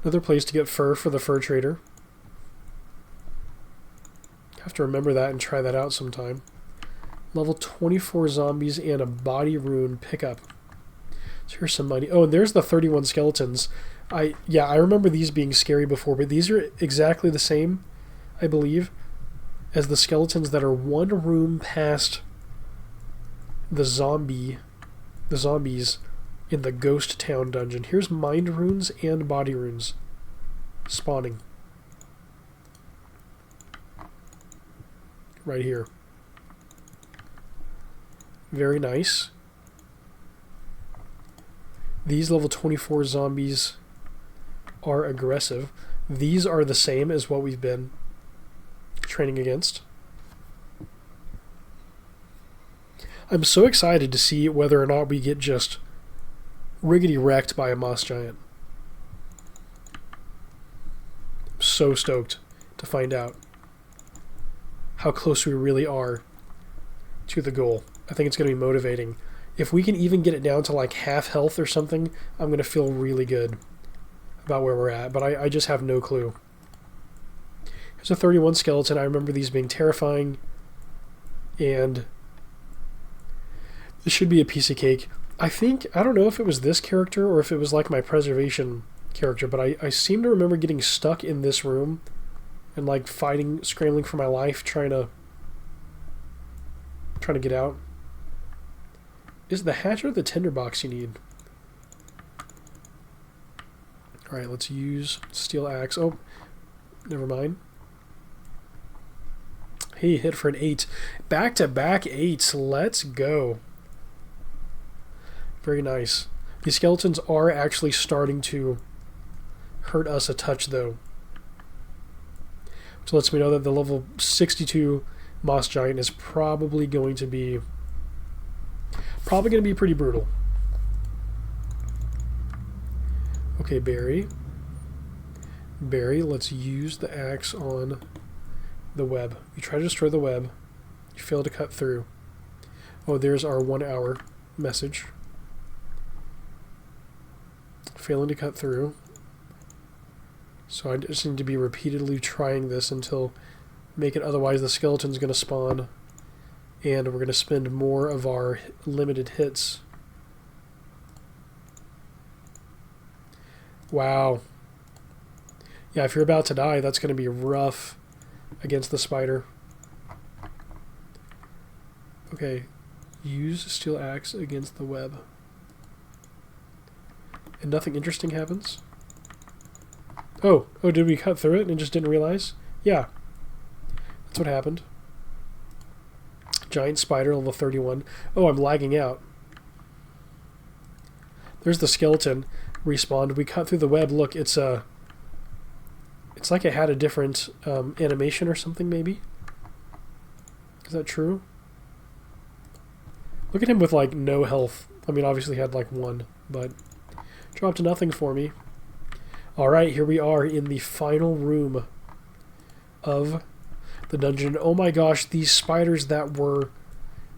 Another place to get fur for the fur trader. Have to remember that and try that out sometime. Level 24 zombies and a body rune pickup. So here's some money. Oh, and there's the 31 skeletons. I remember these being scary before, but these are exactly the same, I believe, as the skeletons that are one room past the zombies in the Ghost Town dungeon. Here's mind runes and body runes spawning. Right here. Very nice. These level 24 zombies are aggressive. these are the same as what we've been training against. I'm so excited to see whether or not we get just riggedy wrecked by a moss giant. I'm so stoked to find out how close we really are to the goal. I think it's going to be motivating. If we can even get it down to like half health or something, I'm going to feel really good about where we're at, but I just have no clue. Here's a 31 skeleton. I remember these being terrifying, and this should be a piece of cake. I don't know if it was this character or if it was like my preservation character, but I seem to remember getting stuck in this room and like fighting, scrambling for my life, trying to get out. Is it the hatch or the tinderbox you need? Alright, let's use steel axe. Oh, never mind. He hit for an 8. Back-to-back 8s. Let's go. Very nice. These skeletons are actually starting to hurt us a touch, though. So lets me know that the level 62 moss giant is probably going to be pretty brutal. Okay, Barry, let's use the axe on the web. You try to destroy the web. You fail to cut through. Oh, there's our 1 hour message. Failing to cut through. So I just need to be repeatedly trying this until make it, otherwise the skeleton's going to spawn and we're going to spend more of our limited hits. Wow. Yeah, if you're about to die, that's going to be rough against the spider. Okay, use steel axe against the web. And nothing interesting happens? Oh, did we cut through it and just didn't realize? Yeah, that's what happened. Giant spider, level 31. Oh, I'm lagging out. There's the skeleton. Respawned. We cut through the web. Look, it's like it had a different animation or something, maybe? Is that true? Look at him with, like, no health. I mean, obviously he had, like, 1, but dropped to nothing for me. Alright, here we are in the final room of the dungeon. Oh my gosh, these spiders that were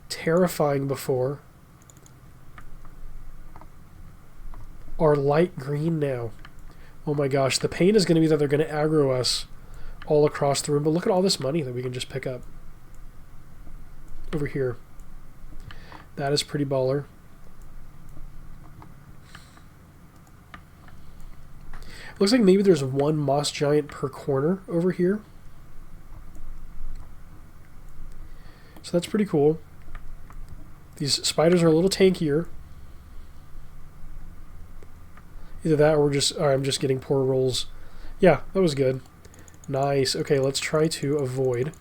terrifying before are light green now. Oh my gosh, the pain is going to be that they're going to aggro us all across the room. But look at all this money that we can just pick up over here. That is pretty baller. Looks like maybe there's 1 moss giant per corner over here. So that's pretty cool. These spiders are a little tankier. Either that or I'm just getting poor rolls. Yeah, that was good. Nice. Okay, let's try to avoid.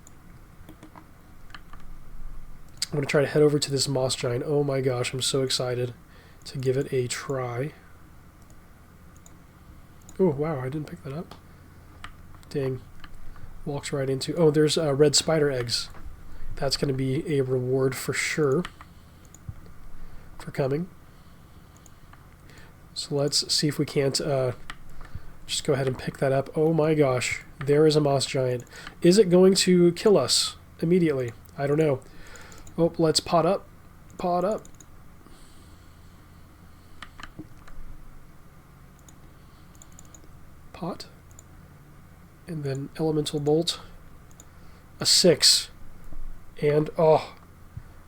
I'm going to try to head over to this moss giant. Oh my gosh, I'm so excited to give it a try. Oh, wow, I didn't pick that up. Dang. Walks right into... Oh, there's red spider eggs. That's going to be a reward for sure for coming. So let's see if we can't just go ahead and pick that up. Oh my gosh, there is a moss giant. Is it going to kill us immediately? I don't know. Oh, let's pot up. Pot up. Pot. And then elemental bolt. A 6. And, oh,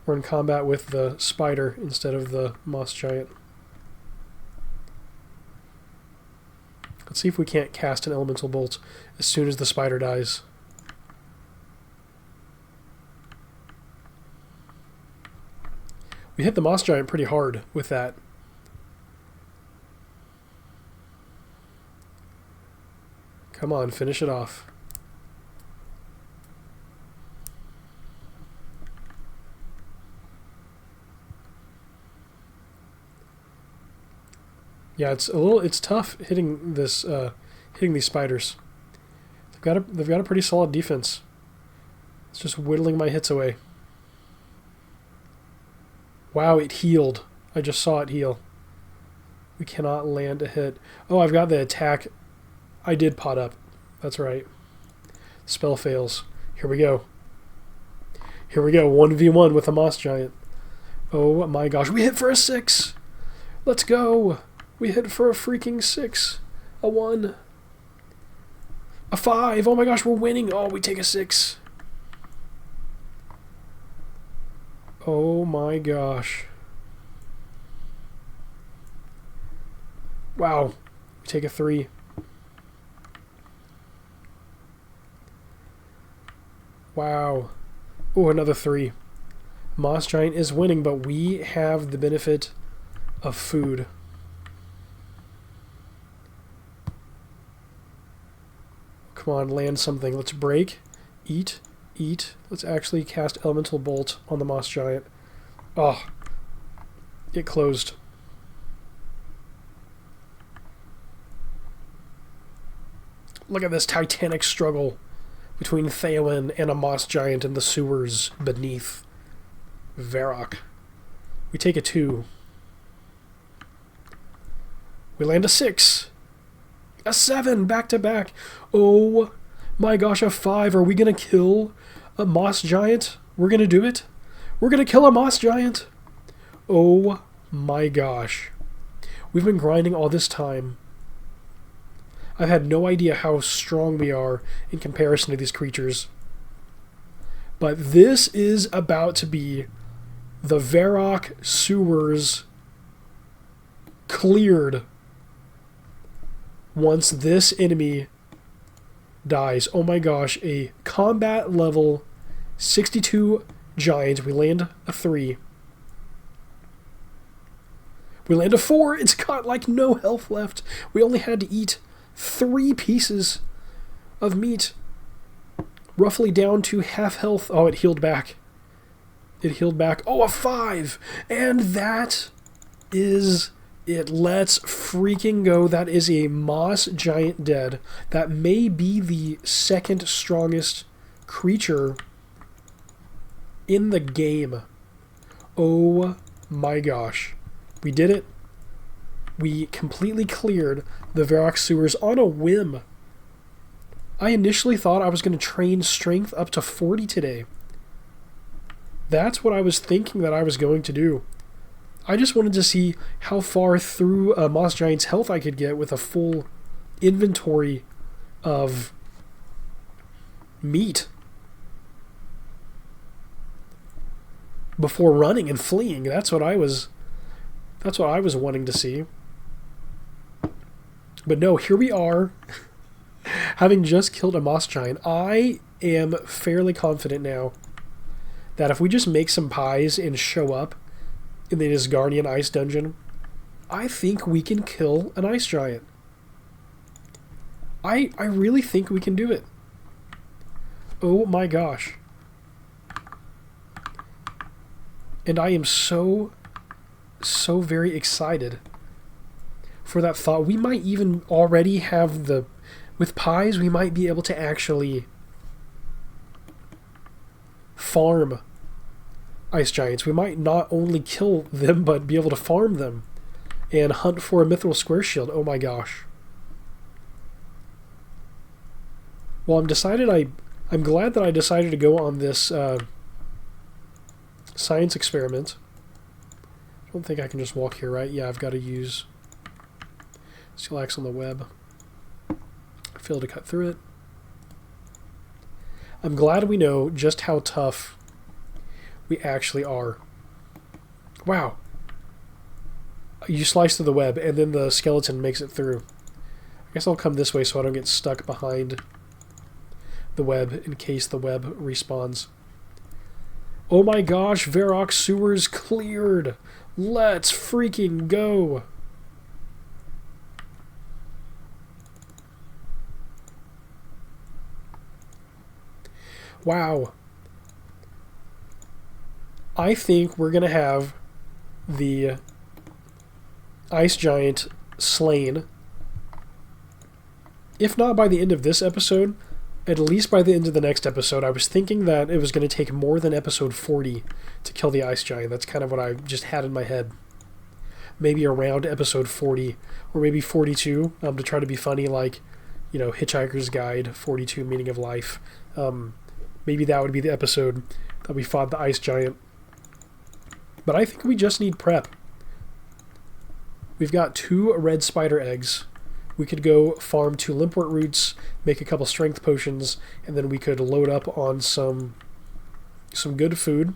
we're in combat with the spider instead of the moss giant. Let's see if we can't cast an elemental bolt as soon as the spider dies. We hit the moss giant pretty hard with that. Come on, finish it off. Yeah, it's tough hitting this hitting these spiders. They've got a pretty solid defense. It's just whittling my hits away. Wow, it healed. I just saw it heal. We cannot land a hit. Oh, I've got the attack. I did pot up. That's right. Spell fails. Here we go. Here we go. 1v1 with a moss giant. Oh my gosh. We hit for a 6. Let's go. We hit for a freaking 6. A 1. A 5. Oh my gosh, we're winning. Oh, we take a 6. Oh my gosh. Wow. We take a 3. Wow. Oh, another 3. Moss Giant is winning, but we have the benefit of food. Come on, land something. Let's break. Eat. Eat. Let's actually cast Elemental Bolt on the Moss Giant. Oh. It closed. Look at this titanic struggle between Theoin and a Moss Giant in the sewers beneath Verrock. We take a 2. We land a 6. A 7 back to back. Oh my gosh, a 5. Are we going to kill a Moss Giant? We're going to do it. We're going to kill a Moss Giant. Oh my gosh. We've been grinding all this time. I've had no idea how strong we are in comparison to these creatures. But this is about to be the Verrock sewers cleared once this enemy dies. Oh my gosh, a combat level 62 giant. We land a 3. We land a 4. It's got like no health left. We only had to eat 3 pieces of meat, roughly down to half health. Oh, it healed back. It healed back. Oh, a 5! And that is it. Let's freaking go. That is a Moss Giant dead. That may be the second strongest creature in the game. Oh my gosh. We did it. We completely cleared the Verrock sewers on a whim. I initially thought I was going to train strength up to 40 today. That's what I was thinking that I was going to do. I just wanted to see how far through a Moss Giant's health I could get with a full inventory of meat before running and fleeing. That's what I was wanting to see. But no, here we are, having just killed a Moss Giant. I am fairly confident now that if we just make some pies and show up in the Asgardian Ice Dungeon, I think we can kill an Ice Giant. I really think we can do it. Oh my gosh. And I am so very excited for that thought. We might even already have with pies, we might be able to actually farm Ice Giants. We might not only kill them, but be able to farm them and hunt for a Mithril Square Shield. Oh my gosh. Well, I'm glad that I decided to go on this science experiment. I don't think I can just walk here, right? Yeah, I've got to use Steel Axe on the web. I failed to cut through it. I'm glad we know just how tough we actually are. Wow. You slice through the web, and then the skeleton makes it through. I guess I'll come this way so I don't get stuck behind the web in case the web respawns. Oh my gosh, Verrock sewers cleared. Let's freaking go. Wow. I think we're going to have the Ice Giant slain. If not by the end of this episode, at least by the end of the next episode. I was thinking that it was going to take more than episode 40 to kill the ice giant. That's kind of what I just had in my head. Maybe around episode 40 or maybe 42 to try to be funny, like, Hitchhiker's Guide, 42 Meaning of Life. Maybe that would be the episode that we fought the ice giant. But I think we just need prep. We've got 2 red spider eggs. We could go farm 2 limpwort roots, make a couple strength potions, and then we could load up on some good food.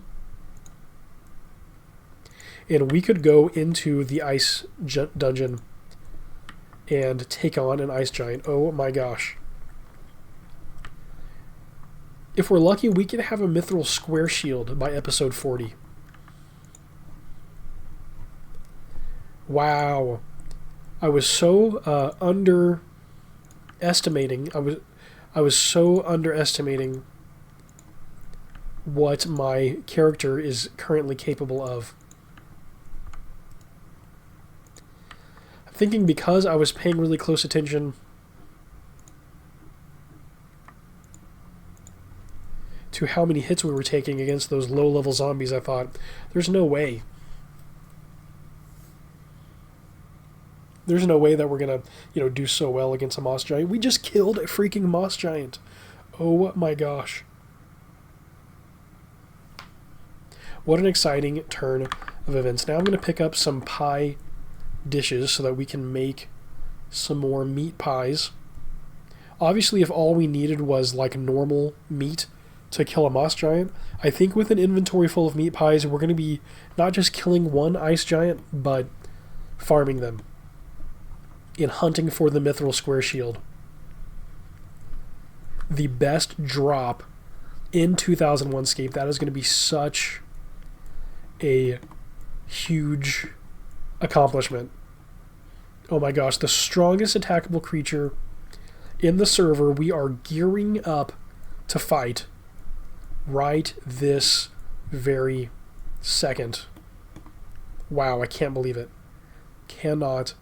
And we could go into the ice dungeon and take on an ice giant. Oh my gosh. If we're lucky, we could have a mithril square shield by episode 40. Wow. I was so underestimating. I was so underestimating what my character is currently capable of. I'm thinking because I was paying really close attention to how many hits we were taking against those low-level zombies, I thought, there's no way. There's no way that we're going to, do so well against a moss giant. We just killed a freaking moss giant. Oh my gosh. What an exciting turn of events. Now I'm going to pick up some pie dishes so that we can make some more meat pies. Obviously, if all we needed was like normal meat to kill a moss giant, I think with an inventory full of meat pies, we're going to be not just killing one ice giant, but farming them in hunting for the mithril square shield. The best drop in 2001Scape. That is going to be such a huge accomplishment. Oh my gosh, the strongest attackable creature in the server. We are gearing up to fight right this very second. Wow, I can't believe it. Cannot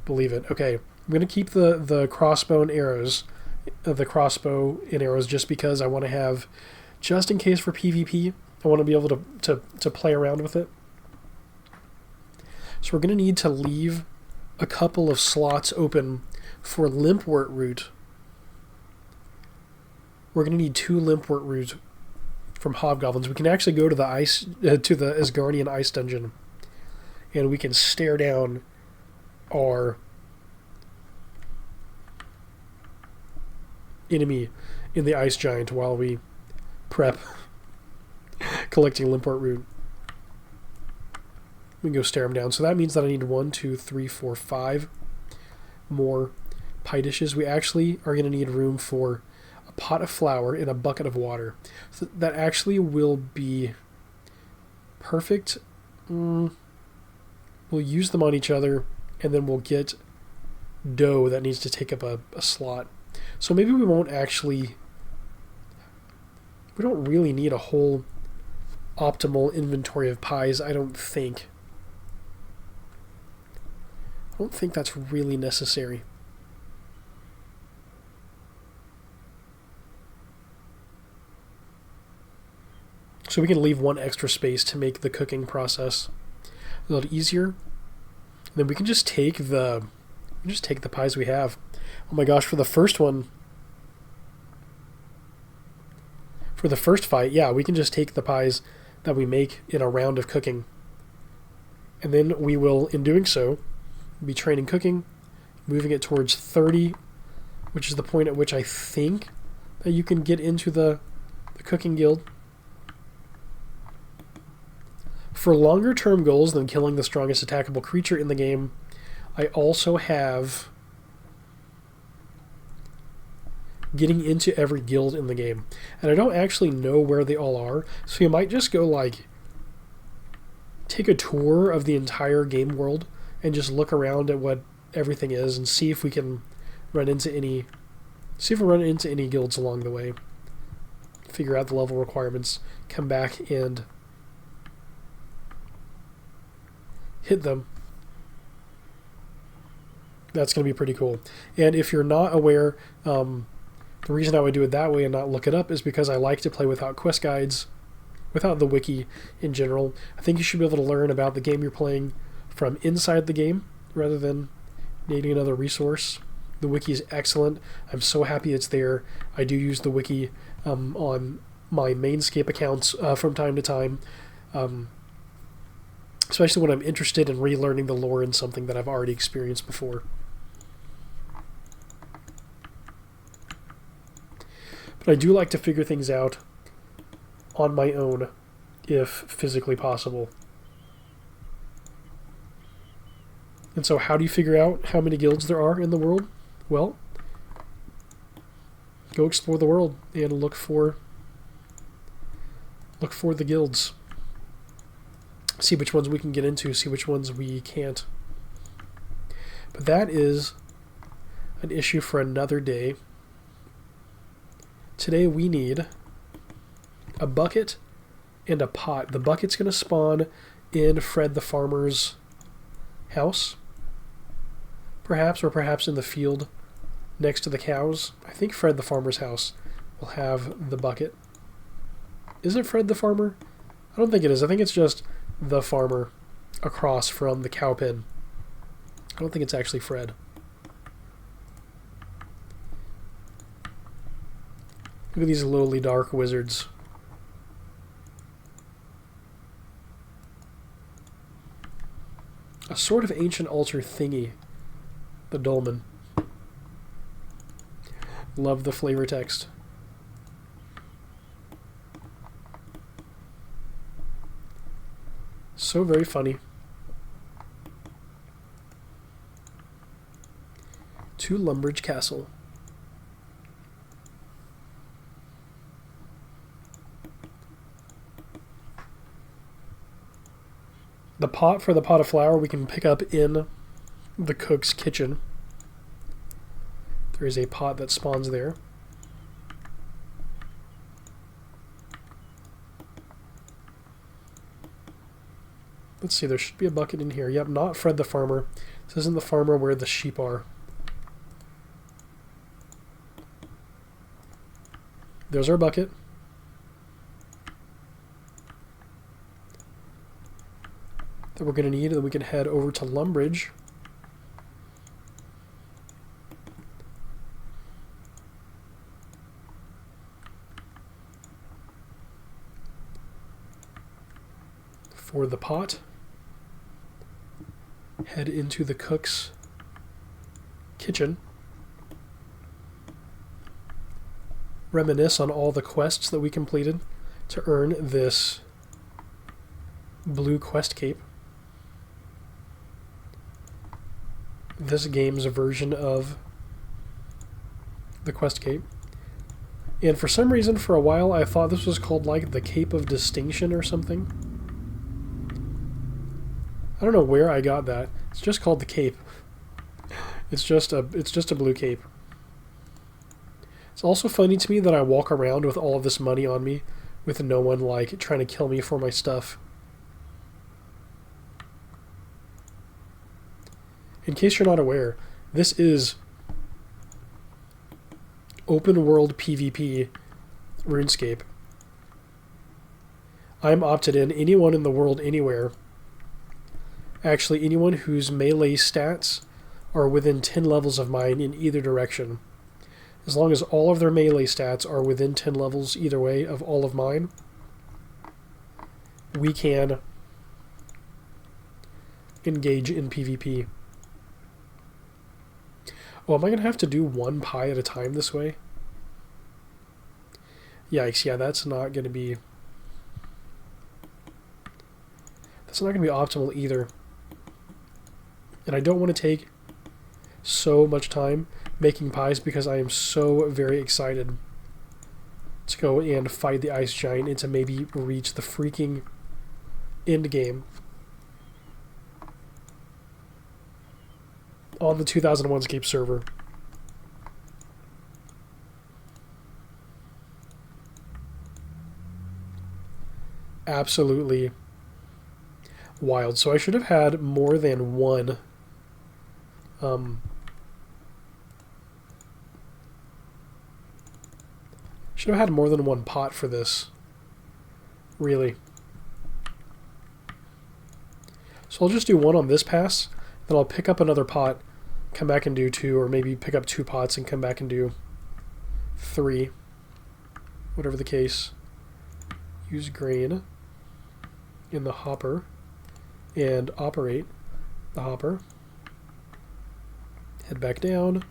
believe it. Okay, I'm going to keep the crossbow and arrows, just because I want to have, just in case for PvP, I want to be able to play around with it. So we're going to need to leave a couple of slots open for limpwort root. We're going to need 2 limpwort root from hobgoblins. We can actually go to the Asgardian ice dungeon, and we can stare down our enemy in the ice giant while we prep collecting limpwort root. We can go stare him down. So that means that I need 1, 2, 3, 4, 5 more pie dishes. We actually are going to need room for a pot of flour and a bucket of water. So that actually will be perfect. We'll use them on each other, and then we'll get dough that needs to take up a slot. So maybe we won't actually... We don't really need a whole optimal inventory of pies, I don't think. I don't think that's really necessary. So we can leave 1 extra space to make the cooking process a little easier. And then we can just take the pies we have. Oh my gosh, for the first one, for the first fight, yeah, we can just take the pies that we make in a round of cooking. And then we will, in doing so, be training cooking, moving it towards 30, which is the point at which I think that you can get into the cooking guild. For longer term goals than killing the strongest attackable creature in the game, I also have getting into every guild in the game. And I don't actually know where they all are, so you might just go take a tour of the entire game world and just look around at what everything is and see if we can run into any guilds along the way. Figure out the level requirements, come back and hit them. That's going to be pretty cool. And if you're not aware, The reason I would do it that way and not look it up is because I like to play without quest guides, without the wiki in general. I think you should be able to learn about the game you're playing from inside the game rather than needing another resource. The wiki is excellent. I'm so happy it's there. I do use the wiki on my RuneScape accounts from time to time, especially when I'm interested in relearning the lore in something that I've already experienced before. But I do like to figure things out on my own, if physically possible. And so how do you figure out how many guilds there are in the world? Well, go explore the world and look for the guilds. See which ones we can get into, see which ones we can't. But that is an issue for another day. Today we need a bucket and a pot. The bucket's going to spawn in Fred the farmer's house, perhaps, or perhaps in the field next to the cows. I think Fred the farmer's house will have the bucket. Is it Fred the farmer? I don't think it is. I think it's just the farmer across from the cow pen. I don't think it's actually Fred. Look at these lowly dark wizards. A sort of ancient altar thingy. The dolmen. Love the flavor text. So very funny. To Lumbridge Castle. The pot for the pot of flour we can pick up in the cook's kitchen. There is a pot that spawns there. Let's see, there should be a bucket in here. Yep, not Fred the farmer. This isn't the farmer where the sheep are. There's our bucket. That we're going to need, and then we can head over to Lumbridge. For the pot. Head into the cook's kitchen. Reminisce on all the quests that we completed to earn this blue quest cape. This game's version of the quest cape. And for some reason, for a while, I thought this was called like the Cape of Distinction or something. I don't know where I got that. It's just called the cape. It's just a blue cape. It's also funny to me that I walk around with all of this money on me with no one like trying to kill me for my stuff. In case you're not aware, this is open world PvP RuneScape. I'm opted in. Anyone in the world anywhere, actually anyone whose melee stats are within 10 levels of mine in either direction, as long as all of their melee stats are within 10 levels either way of all of mine, we can engage in PvP. Oh, am I going to have to do one pie at a time this way? Yikes, yeah, that's not going to be optimal either. And I don't want to take so much time making pies because I am so very excited to go and fight the ice giant and to maybe reach the freaking end game on the 2001Scape server. Absolutely wild. So I should have had more than one Should have had more than one pot for this. Really. So I'll just do one on this pass, then I'll pick up another pot, come back and do 2, or maybe pick up 2 pots and come back and do 3. Whatever the case. Use grain in the hopper and operate the hopper. Head back down.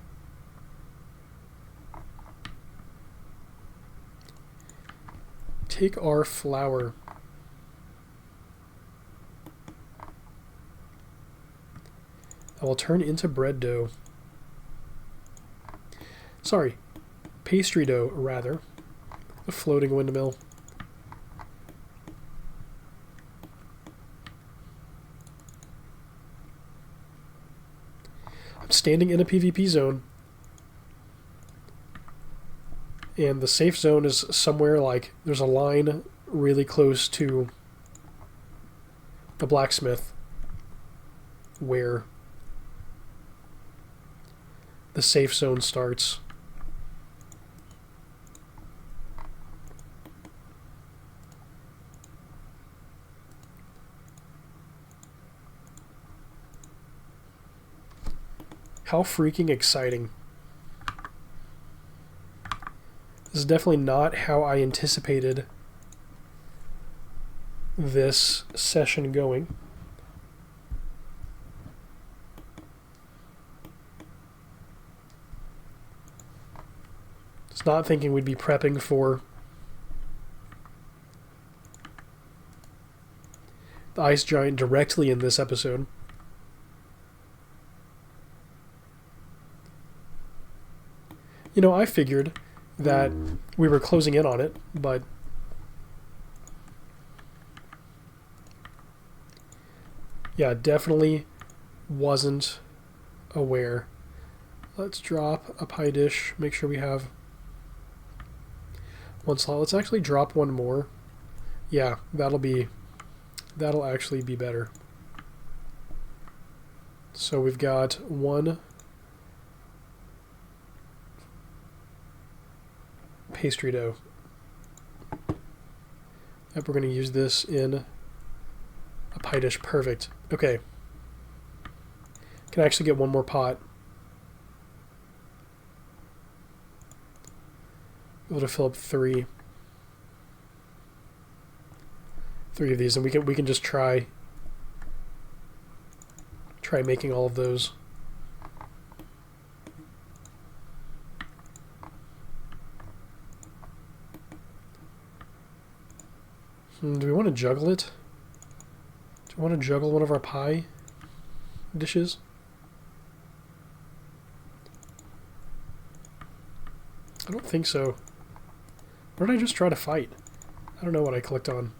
Take our flour. I will turn into bread dough. Sorry, pastry dough, rather. A floating windmill. I'm standing in a PvP zone. And the safe zone is somewhere like there's a line really close to the blacksmith where the safe zone starts. How freaking exciting. This is definitely not how I anticipated this session going. Just not thinking we'd be prepping for the ice giant directly in this episode. You know, I figured that we were closing in on it, but yeah, definitely wasn't aware. Let's drop a pie dish, make sure we have one slot. Let's actually drop one more. Yeah, that'll actually be better. So we've got one pastry dough. Yep, we're going to use this in a pie dish. Perfect. Okay. Can actually get one more pot. Able to fill up 3 of these, and we can just try making all of those. Do we want to juggle it? Do we want to juggle one of our pie dishes? I don't think so. Or did I just try to fight? I don't know what I clicked on.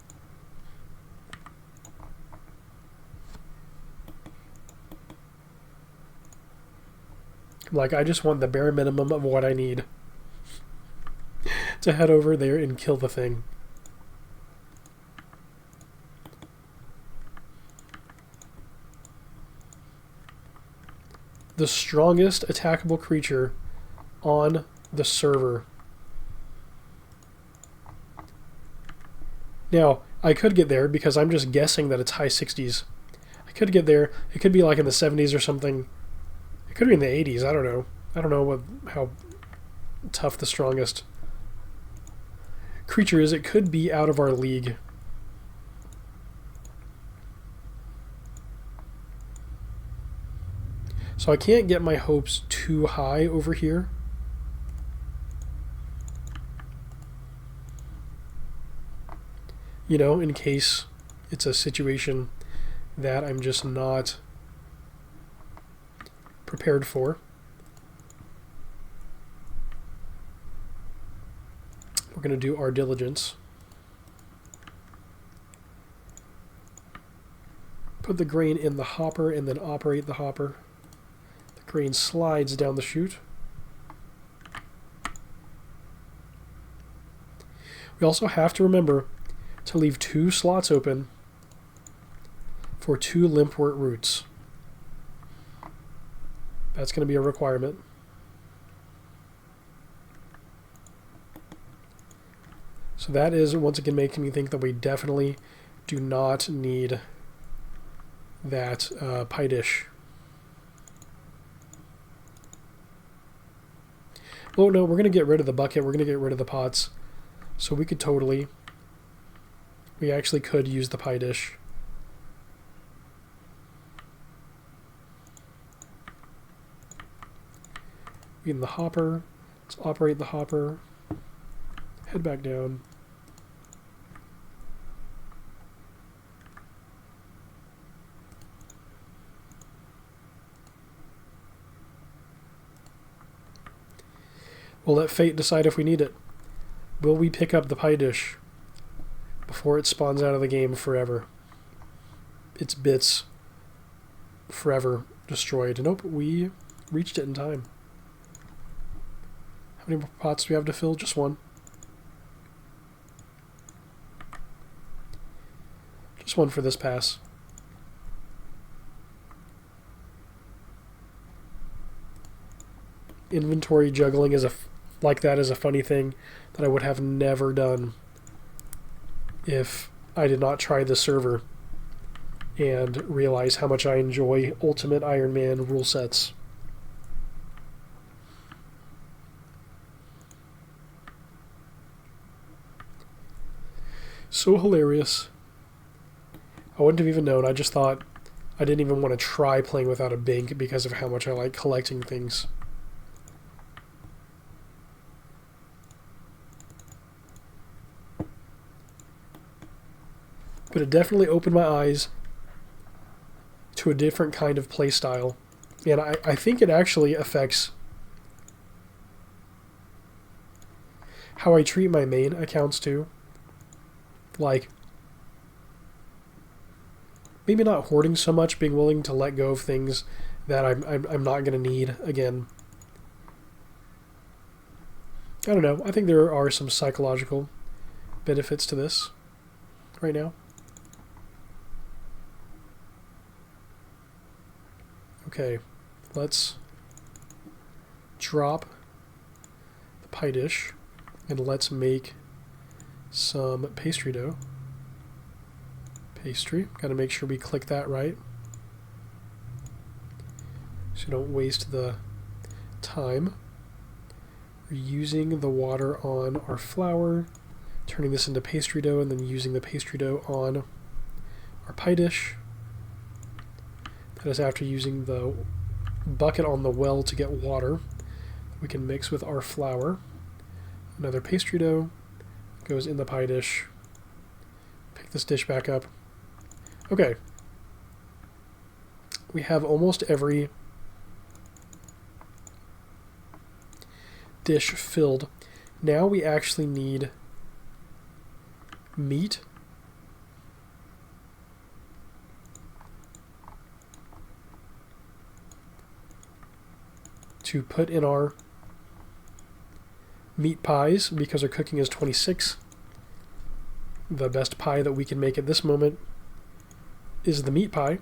Like, I just want the bare minimum of what I need to head over there and kill the thing. The strongest attackable creature on the server. Now, I could get there because I'm just guessing that it's high 60s. I could get there. It could be like in the 70s or something. It could be in the 80s. I don't know. I don't know how tough the strongest creature is. It could be out of our league. So I can't get my hopes too high over here. You know, in case it's a situation that I'm just not prepared for. We're going to do our diligence. Put the grain in the hopper and then operate the hopper. Grain slides down the chute. We also have to remember to leave 2 slots open for 2 limpwort roots. That's going to be a requirement. So that is once again making me think that we definitely do not need that pie dish. Oh no, we're going to get rid of the bucket. We're going to get rid of the pots. So we could totally... We actually could use the pie dish. In the hopper. Let's operate the hopper. Head back down. We'll let fate decide if we need it. Will we pick up the pie dish before it spawns out of the game forever? Its bits forever destroyed. Nope, we reached it in time. How many more pots do we have to fill? Just one. Just one for this pass. Inventory juggling is like that is a funny thing that I would have never done if I did not try the server and realize how much I enjoy Ultimate Ironman rule sets. So hilarious. I wouldn't have even known. I just thought I didn't even want to try playing without a bank because of how much I like collecting things. But it definitely opened my eyes to a different kind of play style. And I think it actually affects how I treat my main accounts too. Like, maybe not hoarding so much, being willing to let go of things that I'm not going to need again. I don't know. I think there are some psychological benefits to this right now. Okay, let's drop the pie dish and let's make some pastry dough. Pastry, got to make sure we click that right so don't waste the time. We're using the water on our flour, turning this into pastry dough, and then using the pastry dough on our pie dish. That is after using the bucket on the well to get water. We can mix with our flour. Another pastry dough goes in the pie dish. Pick this dish back up. Okay. We have almost every dish filled. Now we actually need meat. To put in our meat pies because our cooking is 26. The best pie that we can make at this moment is the meat pie.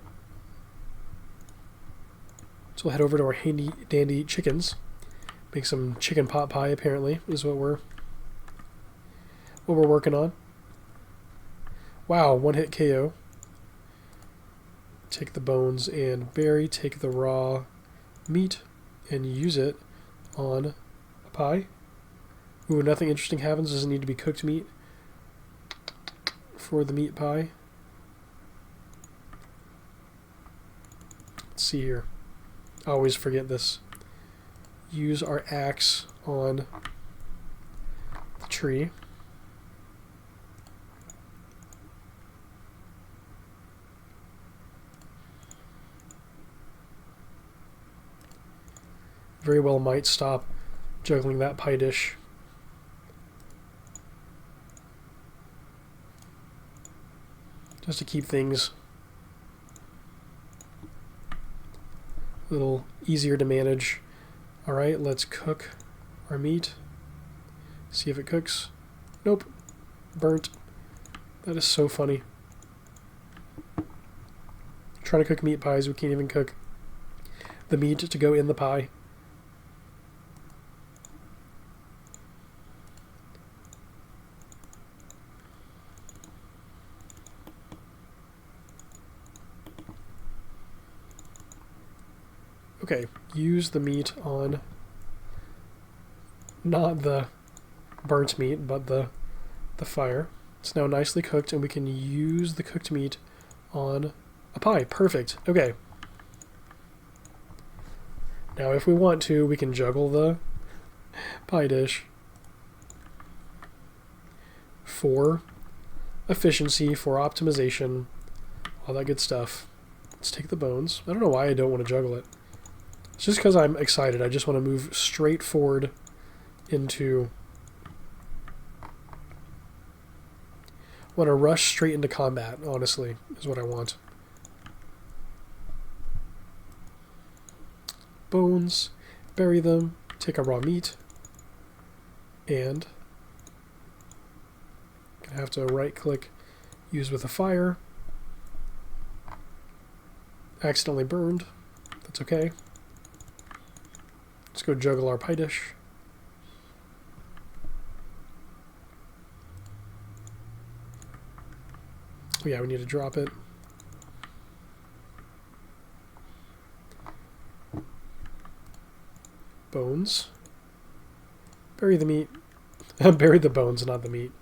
So we'll head over to our handy dandy chickens. Make some chicken pot pie apparently is what we're working on. Wow, one hit KO. Take the bones and bury, take the raw meat and use it on a pie. Ooh, nothing interesting happens. Doesn't need to be cooked meat for the meat pie. Let's see here. I always forget this. Use our axe on the tree. Very well might stop juggling that pie dish. Just to keep things a little easier to manage. Alright, let's cook our meat. See if it cooks. Nope. Burnt. That is so funny. Trying to cook meat pies, we can't even cook the meat to go in the pie. Okay, use the meat on not the burnt meat, but the fire. It's now nicely cooked, and we can use the cooked meat on a pie. Perfect. Okay. Now, if we want to, we can juggle the pie dish for efficiency, for optimization, all that good stuff. Let's take the bones. I don't know why I don't want to juggle it. It's just because I'm excited. I just want to move straight forward into... I want to rush straight into combat, honestly, is what I want. Bones, bury them, take a raw meat, and gonna have to right-click, use with a fire. Accidentally burned. That's okay. Let's go juggle our pie dish. Oh yeah, we need to drop it. Bones. Bury the meat. Bury the bones, not the meat.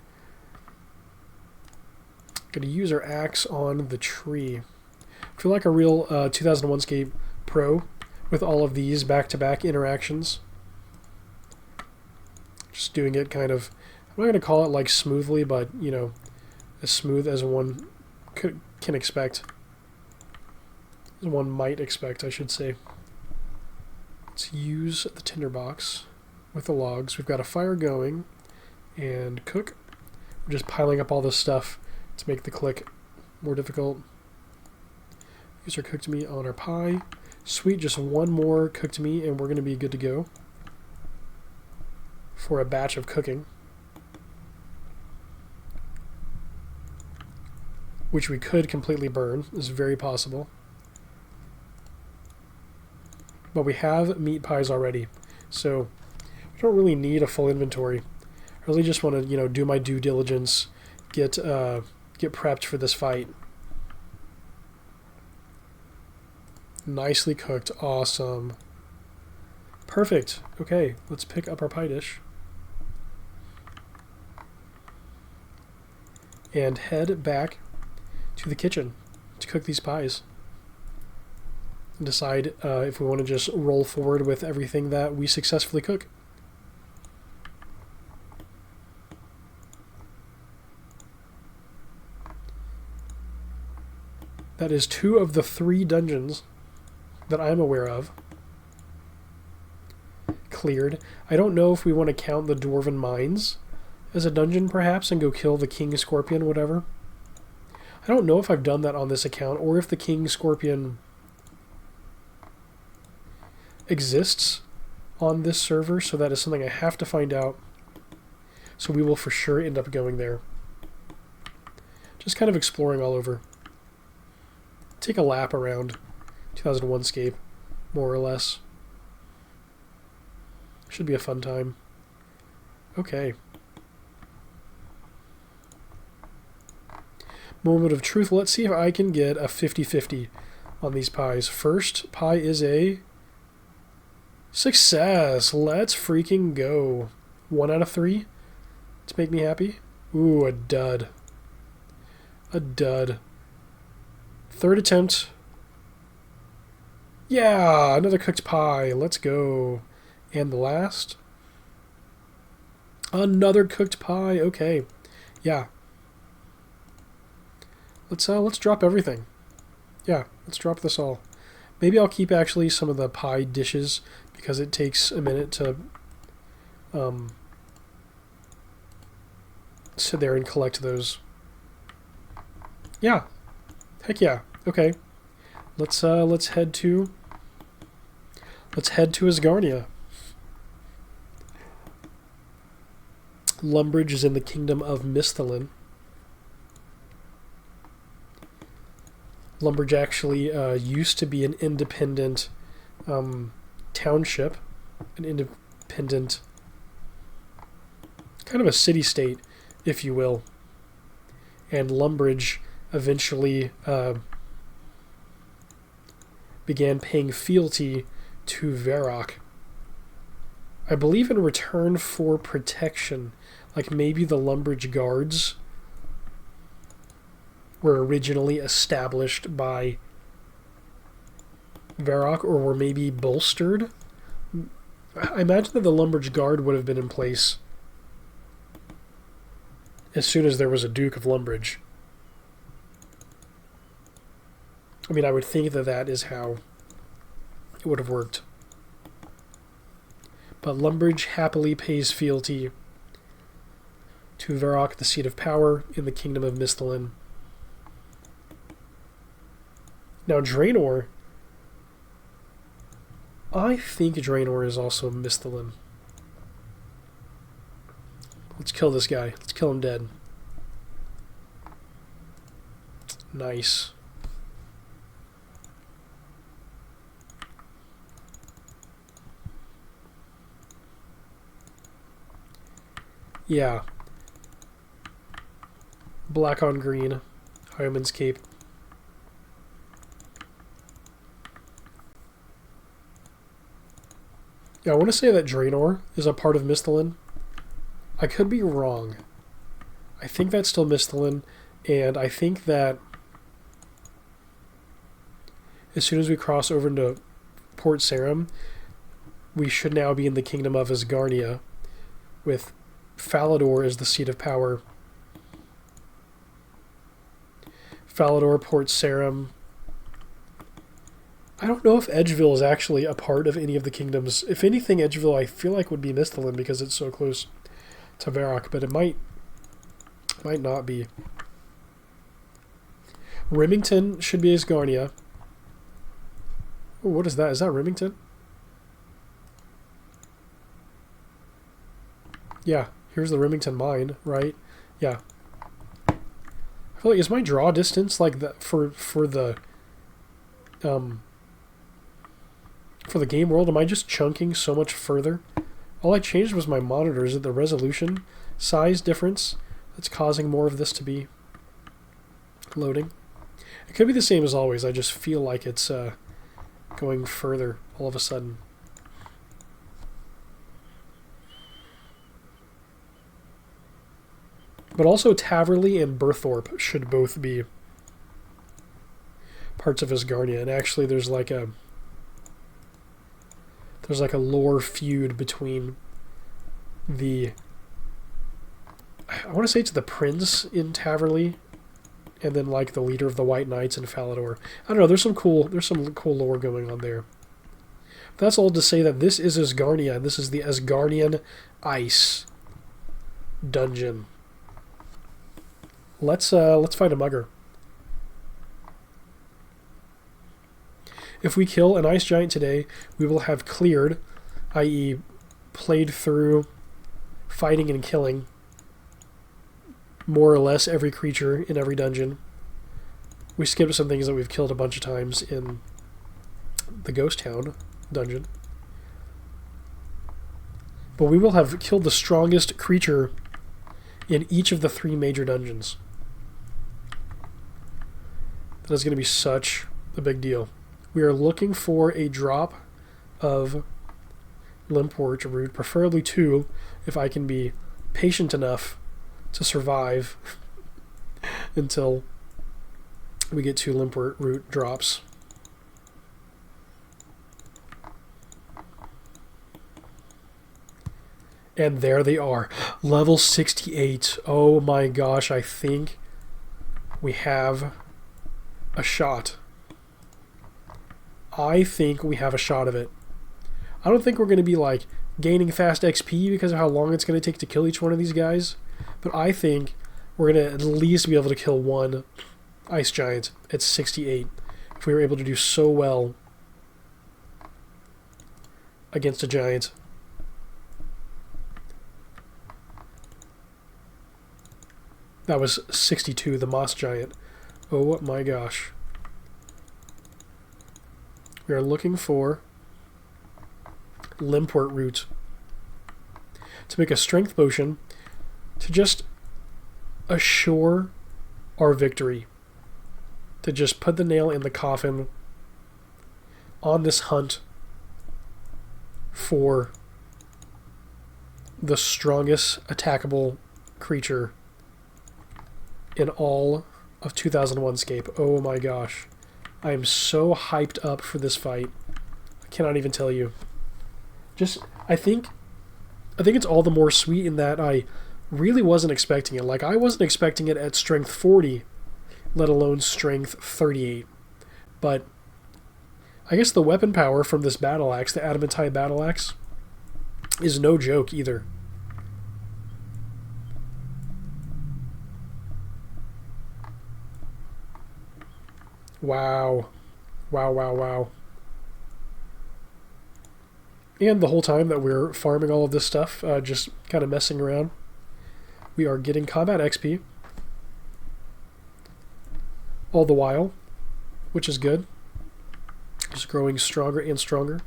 Gonna use our axe on the tree. I feel like a real 2001Scape pro with all of these back-to-back interactions. Just doing it kind of, I'm not going to call it like smoothly, but, you know, as smooth as one can expect. As one might expect, I should say. Let's use the tinderbox with the logs. We've got a fire going, and cook. We're just piling up all this stuff to make the click more difficult. Use our cooked meat on our pie. Sweet, just one more cooked meat and we're going to be good to go for a batch of cooking. Which we could completely burn. Is very possible. But we have meat pies already, so we don't really need a full inventory. I really just want to, you know, do my due diligence, get prepped for this fight. Nicely cooked. Awesome. Perfect. Okay, let's pick up our pie dish. And head back to the kitchen to cook these pies. And decide if we want to just roll forward with everything that we successfully cook. That is 2 of the 3 dungeons that I'm aware of cleared. I don't know if we want to count the Dwarven Mines as a dungeon, perhaps, and go kill the King Scorpion, whatever. I don't know if I've done that on this account, or if the King Scorpion exists on this server, so that is something I have to find out. So we will for sure end up going there. Just kind of exploring all over. Take a lap around 2001Scape, more or less. Should be a fun time. Okay. Moment of truth. Let's see if I can get a 50-50 on these pies. First pie is a success. Let's freaking go. 1 out of 3 to make me happy. Ooh, a dud. A dud. 3rd attempt. Yeah, another cooked pie. Let's go. And the last. Another cooked pie. Okay. Yeah. Let's drop everything. Yeah, let's drop this all. Maybe I'll keep actually some of the pie dishes because it takes a minute to sit there and collect those. Yeah. Heck yeah. Okay. Let's head to Asgarnia. Lumbridge is in the kingdom of Misthalin. Lumbridge actually used to be an independent township, an independent kind of a city-state, if you will. And Lumbridge eventually began paying fealty to Verrock. I believe in return for protection. Like maybe the Lumbridge Guards were originally established by Verrock, or were maybe bolstered. I imagine that the Lumbridge Guard would have been in place as soon as there was a Duke of Lumbridge. I mean, I would think that that is how it would have worked. But Lumbridge happily pays fealty to Verrock, the seat of power in the kingdom of Mistalin. Now, Draenor, I think Draenor is also Mistalin. Let's kill this guy. Let's kill him dead. Nice. Yeah. Black on green. Ironman-Scape. Yeah, I want to say that Draenor is a part of Mistalin. I could be wrong. I think that's still Mistalin, and I think that as soon as we cross over into Port Sarim, we should now be in the kingdom of Asgarnia, with Falador as the seat of power. Falador, Port Sarim. I don't know if Edgeville is actually a part of any of the kingdoms. If anything, Edgeville I feel like would be Mistalin because it's so close to Verrock, but it might not be. Remington should be Asgarnia. Oh, what is that? Is that Remington? Yeah, here's the Remington mine, right? Yeah. I feel like, is my draw distance like that for the game world? Am I just chunking so much further? All I changed was my monitor. Is it the resolution size difference that's causing more of this to be loading? It could be the same as always. I just feel like it's going further all of a sudden. But also Taverley and Burthorpe should both be parts of Asgarnia. And actually there's like a lore feud between the, I want to say it's the prince in Taverley and then like the leader of the White Knights in Falador. I don't know, there's some cool lore going on there. But that's all to say that this is Asgarnia, and this is the Asgarnian Ice dungeon. Let's find a mugger. If we kill an ice giant today, we will have cleared, i.e. played through fighting and killing more or less every creature in every dungeon. We skipped some things that we've killed a bunch of times in the Ghost Town dungeon. But we will have killed the strongest creature in each of the 3 major dungeons. That is going to be such a big deal. We are looking for a drop of Limpwort root, preferably 2, if I can be patient enough to survive until we get 2 Limpwort root drops. And there they are. Level 68. Oh my gosh, I think we have a shot. I think we have a shot of it. I don't think we're going to be like gaining fast XP because of how long it's going to take to kill each one of these guys. But I think we're going to at least be able to kill 1 ice giant at 68 if we were able to do so well against a giant. That was 62, the moss giant. Oh my gosh. We are looking for Limpwort root to make a strength potion to just assure our victory. To just put the nail in the coffin on this hunt for the strongest attackable creature in all of 2001Scape. Oh my gosh. I am so hyped up for this fight. I cannot even tell you. I think it's all the more sweet in that I really wasn't expecting it. Like, I wasn't expecting it at strength 40, let alone strength 38. But I guess the weapon power from this battle axe, the adamantite battle axe, is no joke either. Wow. Wow, wow, wow. And the whole time that we're farming all of this stuff, just kind of messing around, we are getting combat XP all the while, which is good. Just growing stronger and stronger.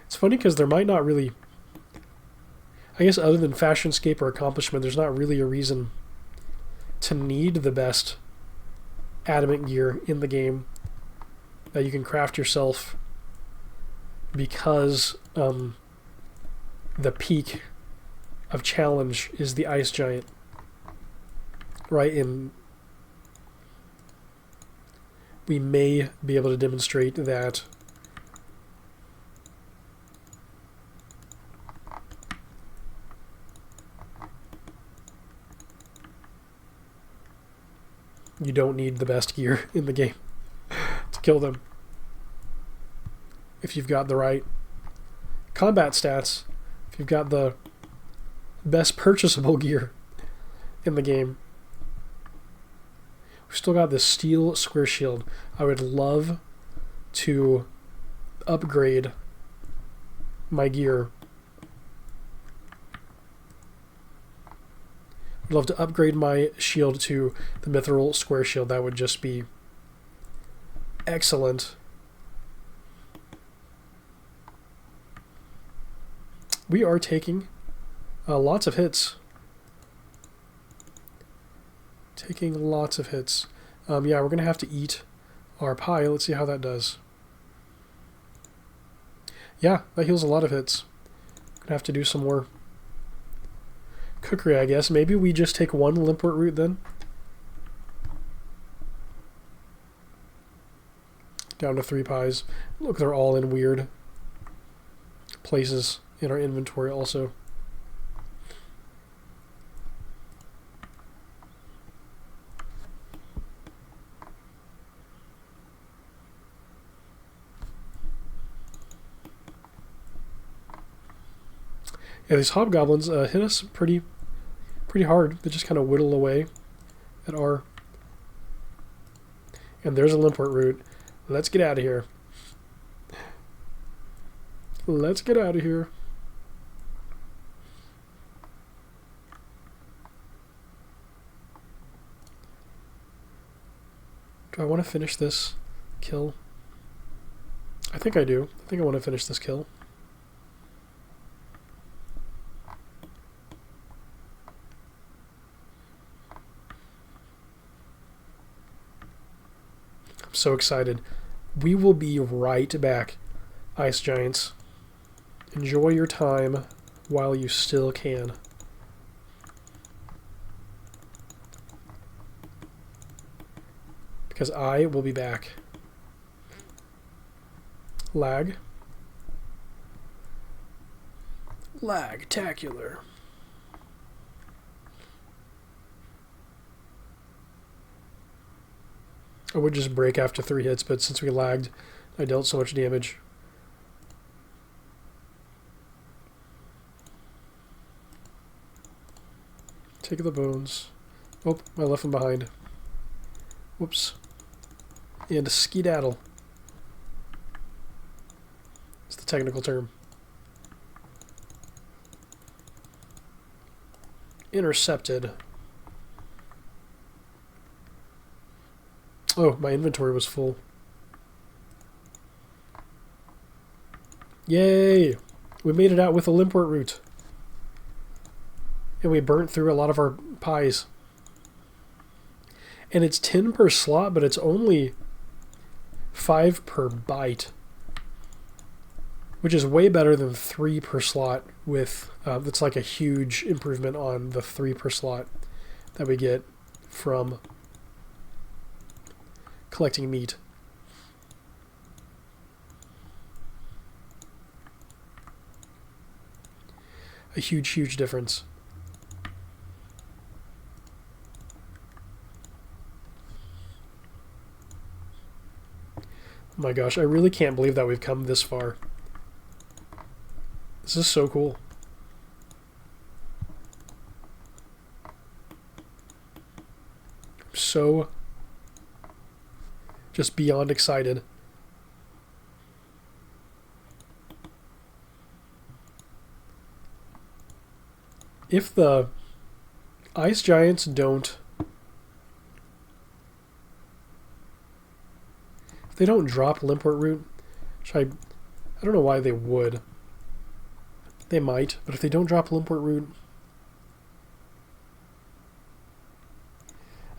It's funny because there might not really, I guess other than Fashionscape or accomplishment, there's not really a reason to need the best adamant gear in the game that you can craft yourself, because the peak of challenge is the ice giant, right? And we may be able to demonstrate that you don't need the best gear in the game to kill them if you've got the right combat stats, if you've got the best purchasable gear in the game. We've still got this steel square shield. I would love to upgrade my gear. I'd love to upgrade my shield to the mithril square shield. That would just be excellent. We are taking lots of hits. Taking lots of hits. Yeah, we're going to have to eat our pie. Let's see how that does. Yeah, that heals a lot of hits. Going to have to do some more cookery, I guess. Maybe we just take one limpwort root then. Down to 3 pies. Look, they're all in weird places in our inventory also. Yeah, these hobgoblins hit us pretty hard. They just kind of whittle away at our... And there's a limpwort root. Let's get out of here. Let's get out of here. Do I want to finish this kill? I think I do. I think I want to finish this kill. I'm so excited. We will be right back, Ice Giants. Enjoy your time while you still can. Because I will be back. Lag. Lag-tacular. I would just break after 3 hits, but since we lagged, I dealt so much damage. Take the bones. Oh, I left them behind. Whoops. And skedaddle. It's the technical term. Intercepted. Oh, my inventory was full. Yay! We made it out with a limpwort root. And we burnt through a lot of our pies. And it's 10 per slot, but it's only 5 per byte, which is way better than 3 per slot with, that's like a huge improvement on the 3 per slot that we get from collecting meat. A huge, huge difference. Oh my gosh, I really can't believe that we've come this far. This is so cool. I'm so just beyond excited. If the ice giants don't... If they don't drop Limpwort Root, which I don't know why they would. They might, but if they don't drop Limpwort Root,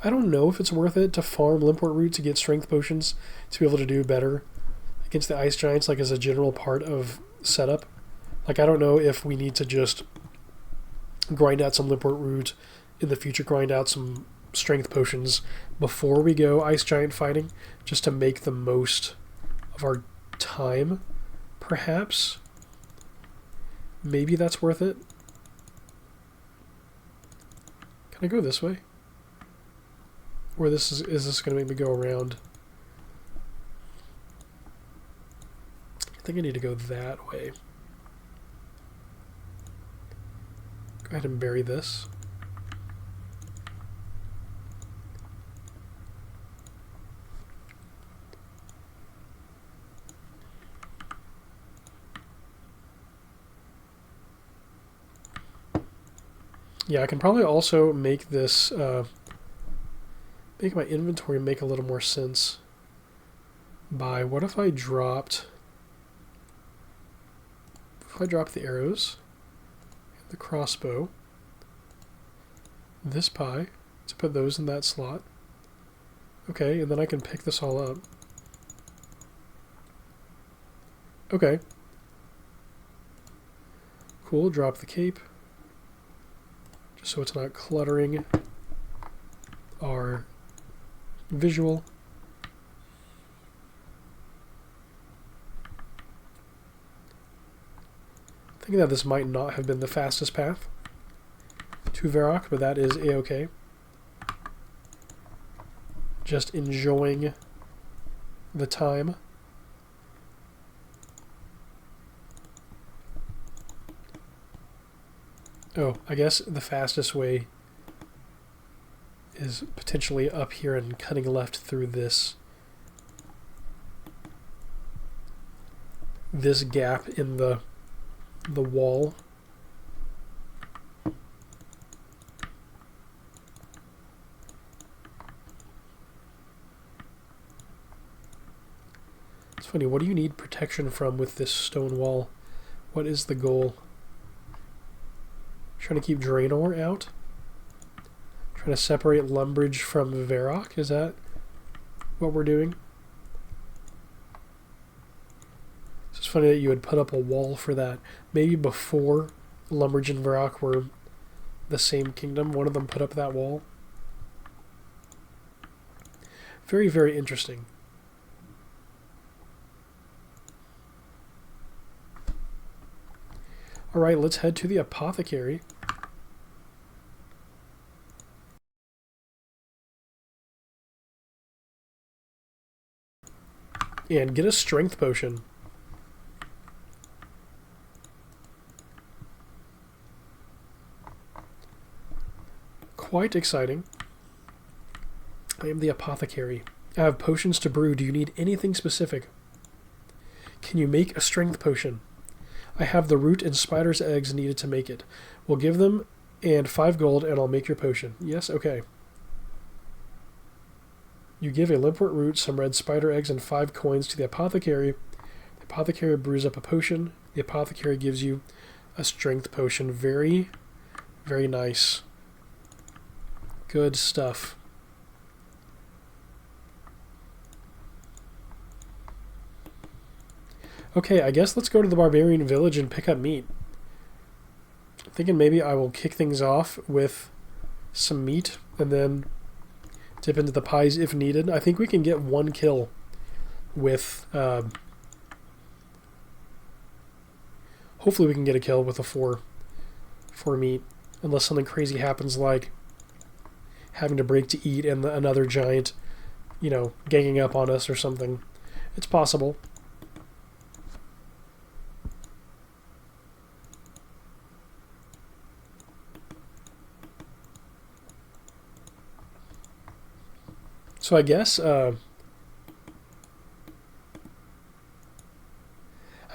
I don't know if it's worth it to farm Limpwort Root to get strength potions to be able to do better against the ice giants, like as a general part of setup. Like, I don't know if we need to just grind out some Limpwort Root in the future, grind out some strength potions before we go ice giant fighting, just to make the most of our time, perhaps. Maybe that's worth it. Can I go this way? Or is this going to make me go around? I think I need to go that way. Go ahead and bury this. Yeah, I can probably also make this, make my inventory make a little more sense by, what if I dropped the arrows, the crossbow, this pie, to put those in that slot. Okay, and then I can pick this all up. Okay. Cool, drop the cape, just so it's not cluttering our visual. Thinking that this might not have been the fastest path to Verrock, but that is a-okay. Just enjoying the time. Oh, I guess the fastest way is potentially up here and cutting left through this gap in the wall. It's funny, what do you need protection from with this stone wall? What is the goal? Trying to keep Gielinor out? Trying to separate Lumbridge from Verrock? Is that what we're doing? It's just funny that you would put up a wall for that. Maybe before Lumbridge and Verrock were the same kingdom, one of them put up that wall. Very, very interesting. Alright, let's head to the apothecary. And get a strength potion. Quite exciting. I am the apothecary. I have potions to brew. Do you need anything specific? Can you make a strength potion? I have the root and spider's eggs needed to make it. We'll give them and 5 gold and I'll make your potion. Yes, okay. You give a limpwort root, some red spider eggs, and 5 coins to the apothecary. The apothecary brews up a potion. The apothecary gives you a strength potion. Very, very nice. Good stuff. Okay, I guess let's go to the Barbarian village and pick up meat. Thinking maybe I will kick things off with some meat and then dip into the pies if needed. I think we can get one kill with... hopefully we can get a kill with a 4 meat. Unless something crazy happens like having to break to eat and another giant, you know, ganging up on us or something. It's possible. So I guess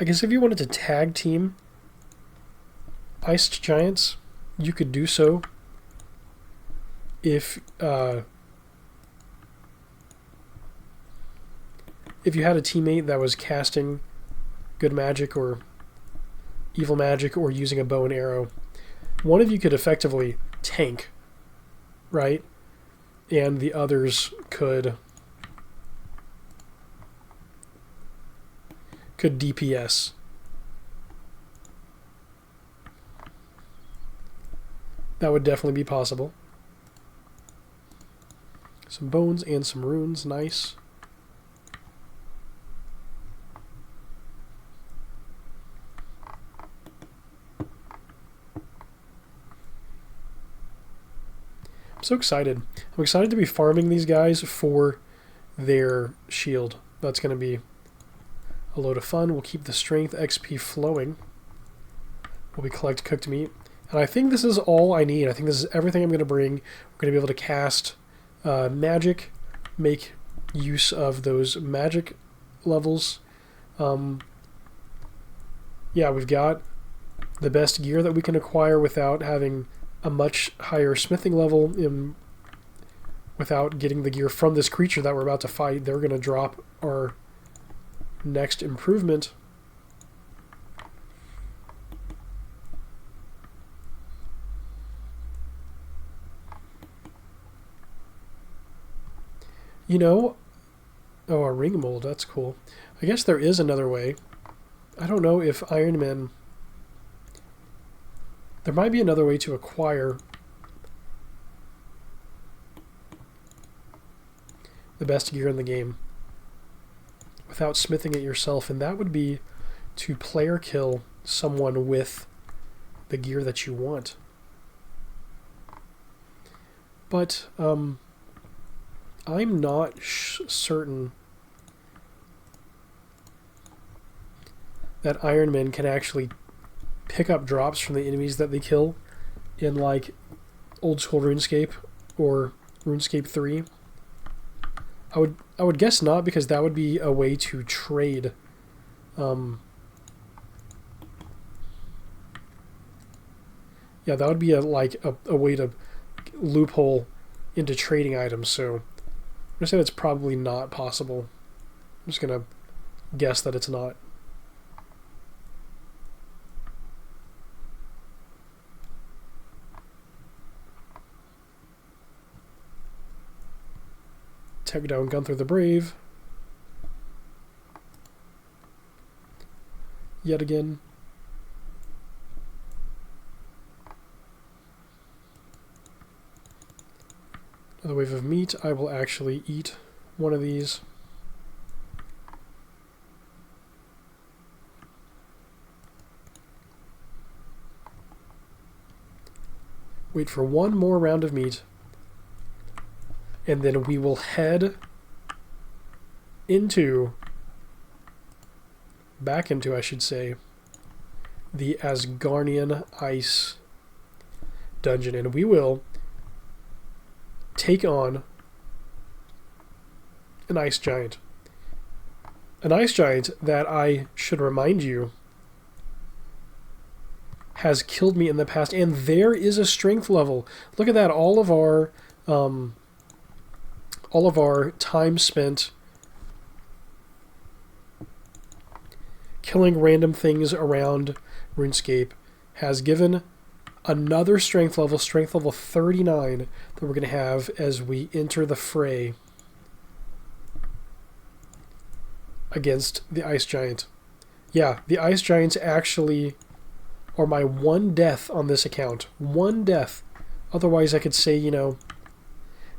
if you wanted to tag team iced giants, you could do so if you had a teammate that was casting good magic or evil magic or using a bow and arrow. One of you could effectively tank, right? And the others could DPS. That would definitely be possible. Some bones and some runes, nice. I'm so excited. I'm excited to be farming these guys for their shield. That's going to be a load of fun. We'll keep the strength XP flowing while we collect cooked meat. And I think this is all I need. I think this is everything I'm going to bring. We're going to be able to cast magic, make use of those magic levels. Yeah, we've got the best gear that we can acquire without having a much higher smithing level, without getting the gear from this creature that we're about to fight. They're going to drop our next improvement. You know, oh, a ring mold, that's cool. I guess there is another way. I don't know if Ironman... There might be another way to acquire the best gear in the game without smithing it yourself, and that would be to player kill someone with the gear that you want. But I'm not certain that Ironman can actually pick up drops from the enemies that they kill in like old school RuneScape or RuneScape 3. I would guess not, because that would be a way to trade yeah, that would be a way to loophole into trading items, so I'm going to say that's probably not possible. I'm just going to guess that it's not. Take down Gunther the Brave. Yet again. Another wave of meat. I will actually eat one of these. Wait for one more round of meat. And then we will head back into, I should say, the Asgarnian Ice dungeon. And we will take on an ice giant. An ice giant that, I should remind you, has killed me in the past. And there is a strength level. Look at that. All of our time spent killing random things around RuneScape has given another strength level 39, that we're going to have as we enter the fray against the Ice Giant. Yeah, the ice giants actually are my one death on this account. One death. Otherwise, I could say, you know,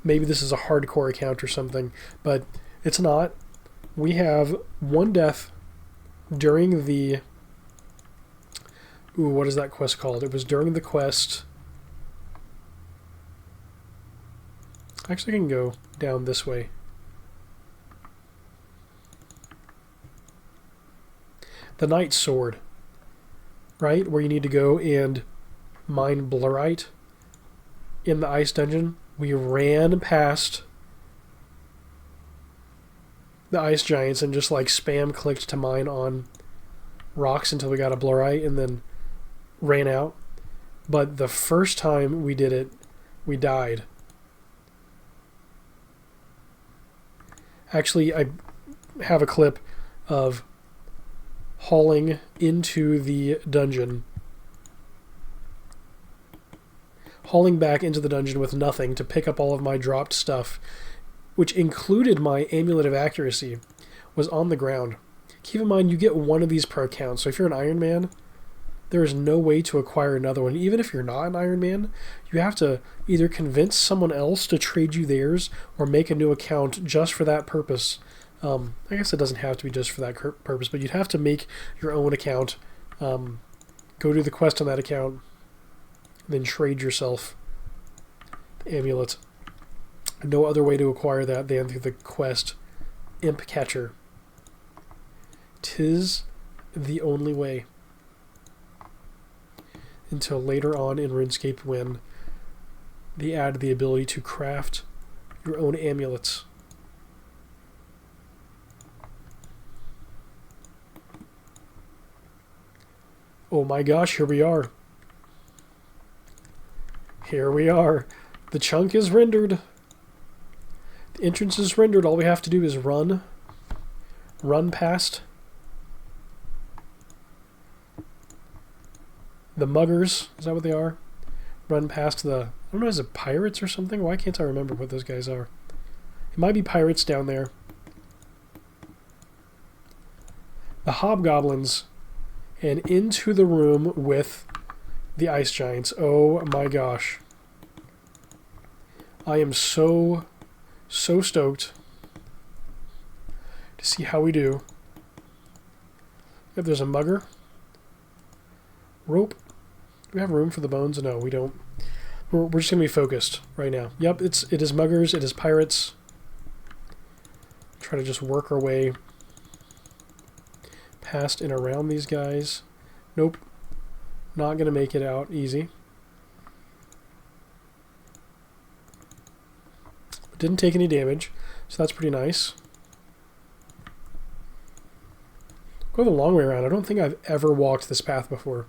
maybe this is a hardcore account or something, but it's not. We have one death during the... Ooh, what is that quest called? It was during the quest... Actually, I can go down this way. The Knight's Sword, right? Where you need to go and mine blurite in the ice dungeon. We ran past the ice giants and just like spam clicked to mine on rocks until we got a blurite and then ran out. But the first time we did it, we died. Actually, I have a clip of hauling into the dungeon. Hauling back into the dungeon with nothing to pick up all of my dropped stuff, which included my Amulet of Accuracy, was on the ground. Keep in mind, you get one of these per account, so if you're an Ironman, there is no way to acquire another one. Even if you're not an Ironman, you have to either convince someone else to trade you theirs or make a new account just for that purpose. I guess it doesn't have to be just for that purpose, but you'd have to make your own account, go do the quest on that account, and then trade yourself the amulet. No other way to acquire that than through the quest Imp Catcher. 'Tis the only way. Until later on in RuneScape when they add the ability to craft your own amulets. Oh my gosh, here we are. Here we are. The chunk is rendered. The entrance is rendered. All we have to do is run past the muggers. Is that what they are? Run past the... I don't know, is it pirates or something? Why can't I remember what those guys are? It might be pirates down there. The hobgoblins. And into the room with the ice giants. Oh my gosh. I am so stoked to see how we do. If there's a mugger. Rope. Do we have room for the bones? No, we don't. We're just going to be focused right now. Yep, it is muggers, it is pirates. Try to just work our way past and around these guys. Nope. Not going to make it out easy. Didn't take any damage, so that's pretty nice. Go the long way around. I don't think I've ever walked this path before.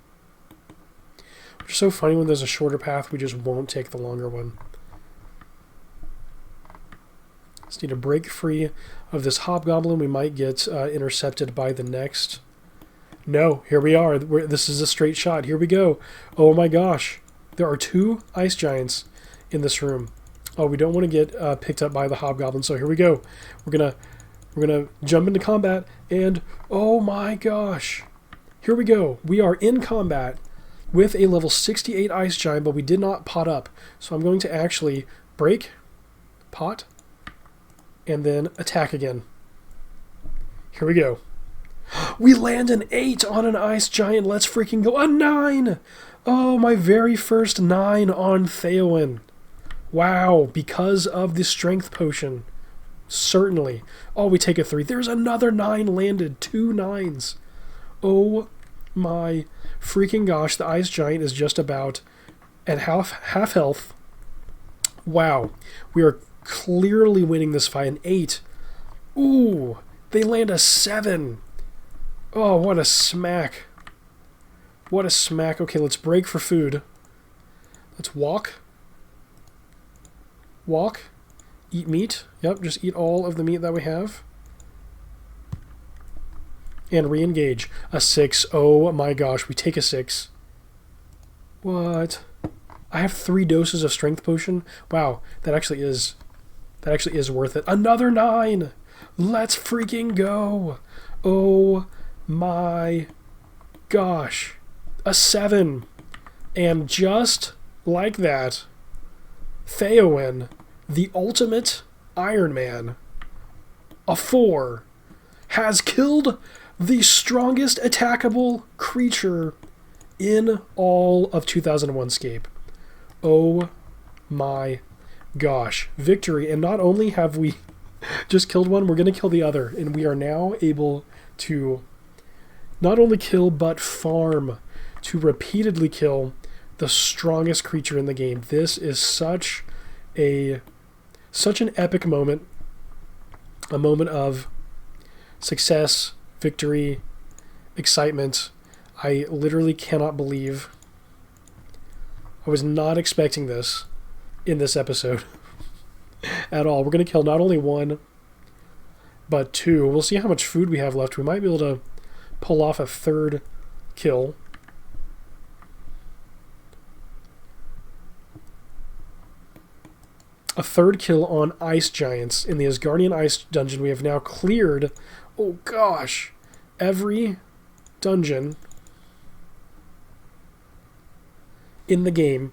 Which is so funny, when there's a shorter path, we just won't take the longer one. Just need to break free of this hobgoblin. We might get intercepted by the next. No, here we are. This is a straight shot. Here we go. Oh my gosh. There are 2 ice giants in this room. Oh, we don't want to get picked up by the hobgoblin, so here we go. We're gonna jump into combat, and oh my gosh. Here we go. We are in combat with a level 68 ice giant, but we did not pot up. So I'm going to actually break, pot, and then attack again. Here we go. We land an 8 on an ice giant. Let's freaking go. A 9! Oh, my very first 9 on Theoin. Wow, because of the strength potion. Certainly. Oh, we take a 3. There's another 9 landed. 2 9s. Oh my freaking gosh. The ice giant is just about at half health. Wow. We are clearly winning this fight. An 8. Ooh, they land a 7. Oh, what a smack. What a smack. Okay, let's break for food. Let's walk. Walk. Eat meat. Yep, just eat all of the meat that we have. And re-engage. A 6. Oh my gosh, we take a 6. What? I have 3 doses of strength potion. Wow, that actually is worth it. Another 9! Let's freaking go! Oh my gosh. A 7. And just like that, Theoin, the ultimate Ironman, a 4, has killed the strongest attackable creature in all of 2001Scape. Oh my gosh. Victory. And not only have we just killed one, we're going to kill the other. And we are now able to not only kill, but farm to repeatedly kill the strongest creature in the game. This is such an epic moment. A moment of success, victory, excitement. I literally cannot believe I was not expecting this in this episode at all. We're going to kill not only 1, but 2. We'll see how much food we have left. We might be able to pull off a 3rd kill. A 3rd kill on Ice Giants in the Asgardian Ice Dungeon. We have now cleared, oh gosh, every dungeon in the game.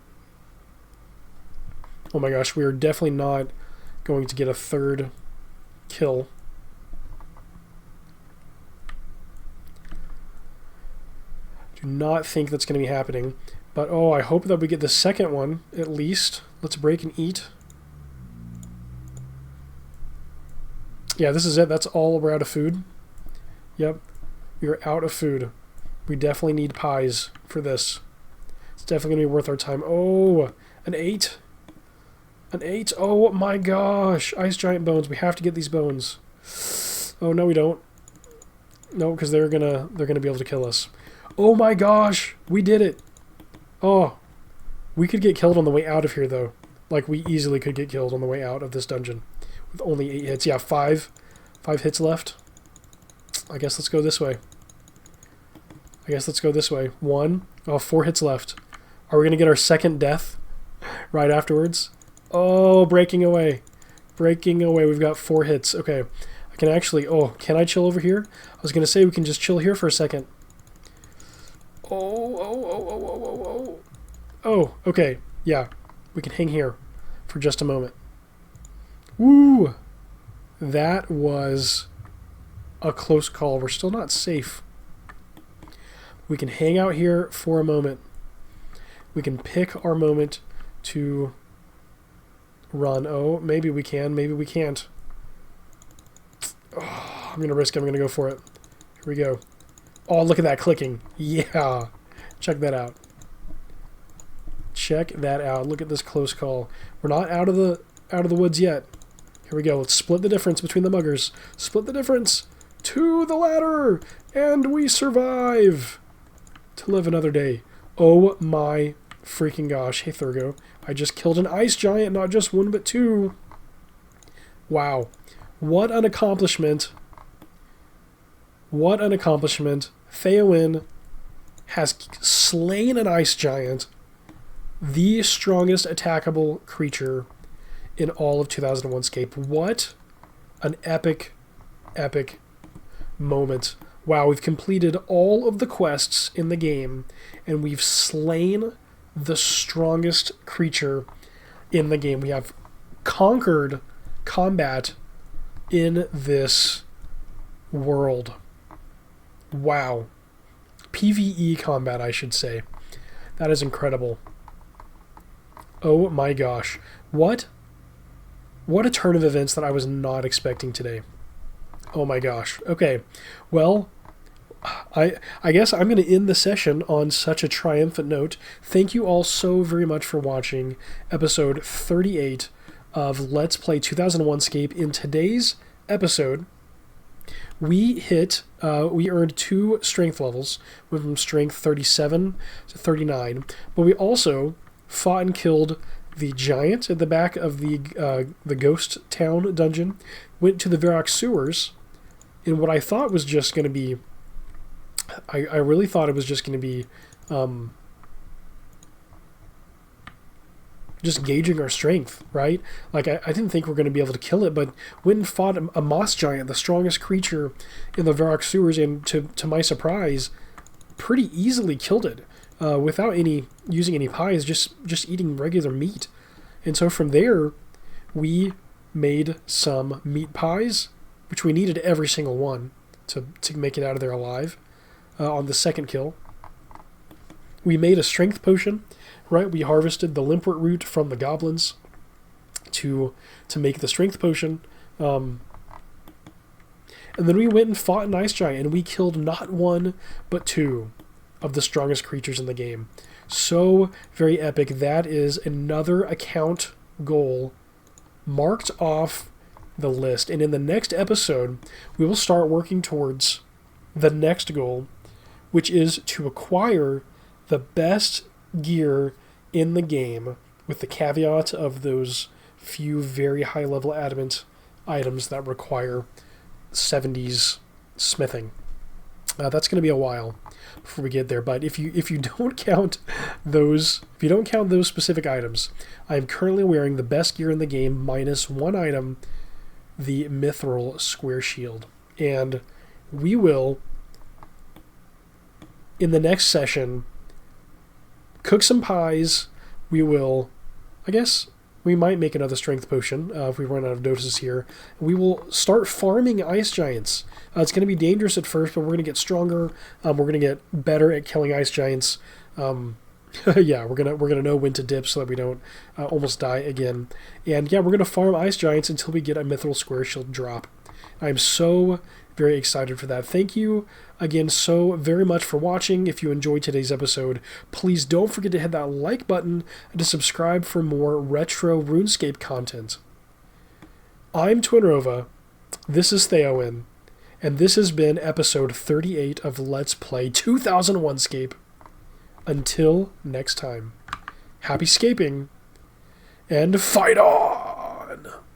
Oh my gosh, we are definitely not going to get a 3rd kill. Do not think that's going to be happening. But oh, I hope that we get the 2nd one at least. Let's break and eat. Yeah, this is it. That's all. We're out of food. Yep. We're out of food. We definitely need pies for this. It's definitely going to be worth our time. Oh, an 8. An 8. Oh my gosh. Ice giant bones. We have to get these bones. Oh, no, we don't. No, because they're gonna be able to kill us. Oh my gosh. We did it. Oh. We could get killed on the way out of here, though. Like, we easily could get killed on the way out of this dungeon. With only 8 hits. Yeah, 5 hits left. I guess let's go this way. 1. Oh, 4 hits left. Are we going to get our 2nd death right afterwards? Oh, breaking away. We've got 4 hits. Okay. I can actually... Oh, can I chill over here? I was going to say we can just chill here for a second. Oh, okay. Yeah. We can hang here for just a moment. Woo! That was a close call. We're still not safe. We can hang out here for a moment. We can pick our moment to run. Oh, maybe we can. Maybe we can't. Oh, I'm going to risk it. I'm going to go for it. Here we go. Oh, look at that clicking. Yeah. Check that out. Look at this close call. We're not out of the woods yet. Here we go. Let's split the difference between the muggers. Split the difference to the ladder. And we survive to live another day. Oh my freaking gosh. Hey, Thurgo. I just killed an ice giant, not just 1, but 2. Wow. What an accomplishment. Theoin has slain an ice giant, the strongest attackable creature in all of 2001Scape. What an epic moment. Wow, we've completed all of the quests in the game, and we've slain the strongest creature in the game. We have conquered combat in this world. Wow. PvE combat, I should say. That is incredible. Oh my gosh. What a turn of events that I was not expecting today. Oh my gosh. Okay. Well, I guess I'm going to end the session on such a triumphant note. Thank you all so very much for watching episode 38 of Let's Play 2001Scape. In today's episode, we earned 2 strength levels, went from strength 37 to 39, but we also fought and killed the giant at the back of the ghost town dungeon, went to the Verrock sewers in what I thought was just going to be, I really thought it was just going to be just gauging our strength, right? Like, I didn't think we are going to be able to kill it, but went and fought a moss giant, the strongest creature in the Verrock sewers, and to my surprise, pretty easily killed it without using any pies, just eating regular meat. And so from there, we made some meat pies, which we needed every single one to make it out of there alive on the second kill. We made a strength potion, right? We harvested the limpwort root from the goblins to make the strength potion. And then we went and fought an ice giant, and we killed not one, but two of the strongest creatures in the game. So very epic. That is another account goal marked off the list. And in the next episode, we will start working towards the next goal, which is to acquire the best gear in the game, with the caveat of those few very high-level adamant items that require 70s smithing. That's going to be a while before we get there, but if you don't count those specific items, I am currently wearing the best gear in the game minus one item, the mithril square shield. And we will, in the next session, cook some pies. We will, I guess, we might make another strength potion if we run out of doses here. We will start farming ice giants. It's going to be dangerous at first, but we're going to get stronger. We're going to get better at killing ice giants. Yeah, we're gonna know when to dip so that we don't almost die again. And yeah, we're gonna farm ice giants until we get a mithril square shield drop. I'm so very excited for that. Thank you again so very much for watching. If you enjoyed today's episode, please don't forget to hit that like button and to subscribe for more retro RuneScape content. I'm Twinrova, this is Theoin, and this has been episode 38 of Let's Play 2001Scape. Until next time, happy scaping, and fight on!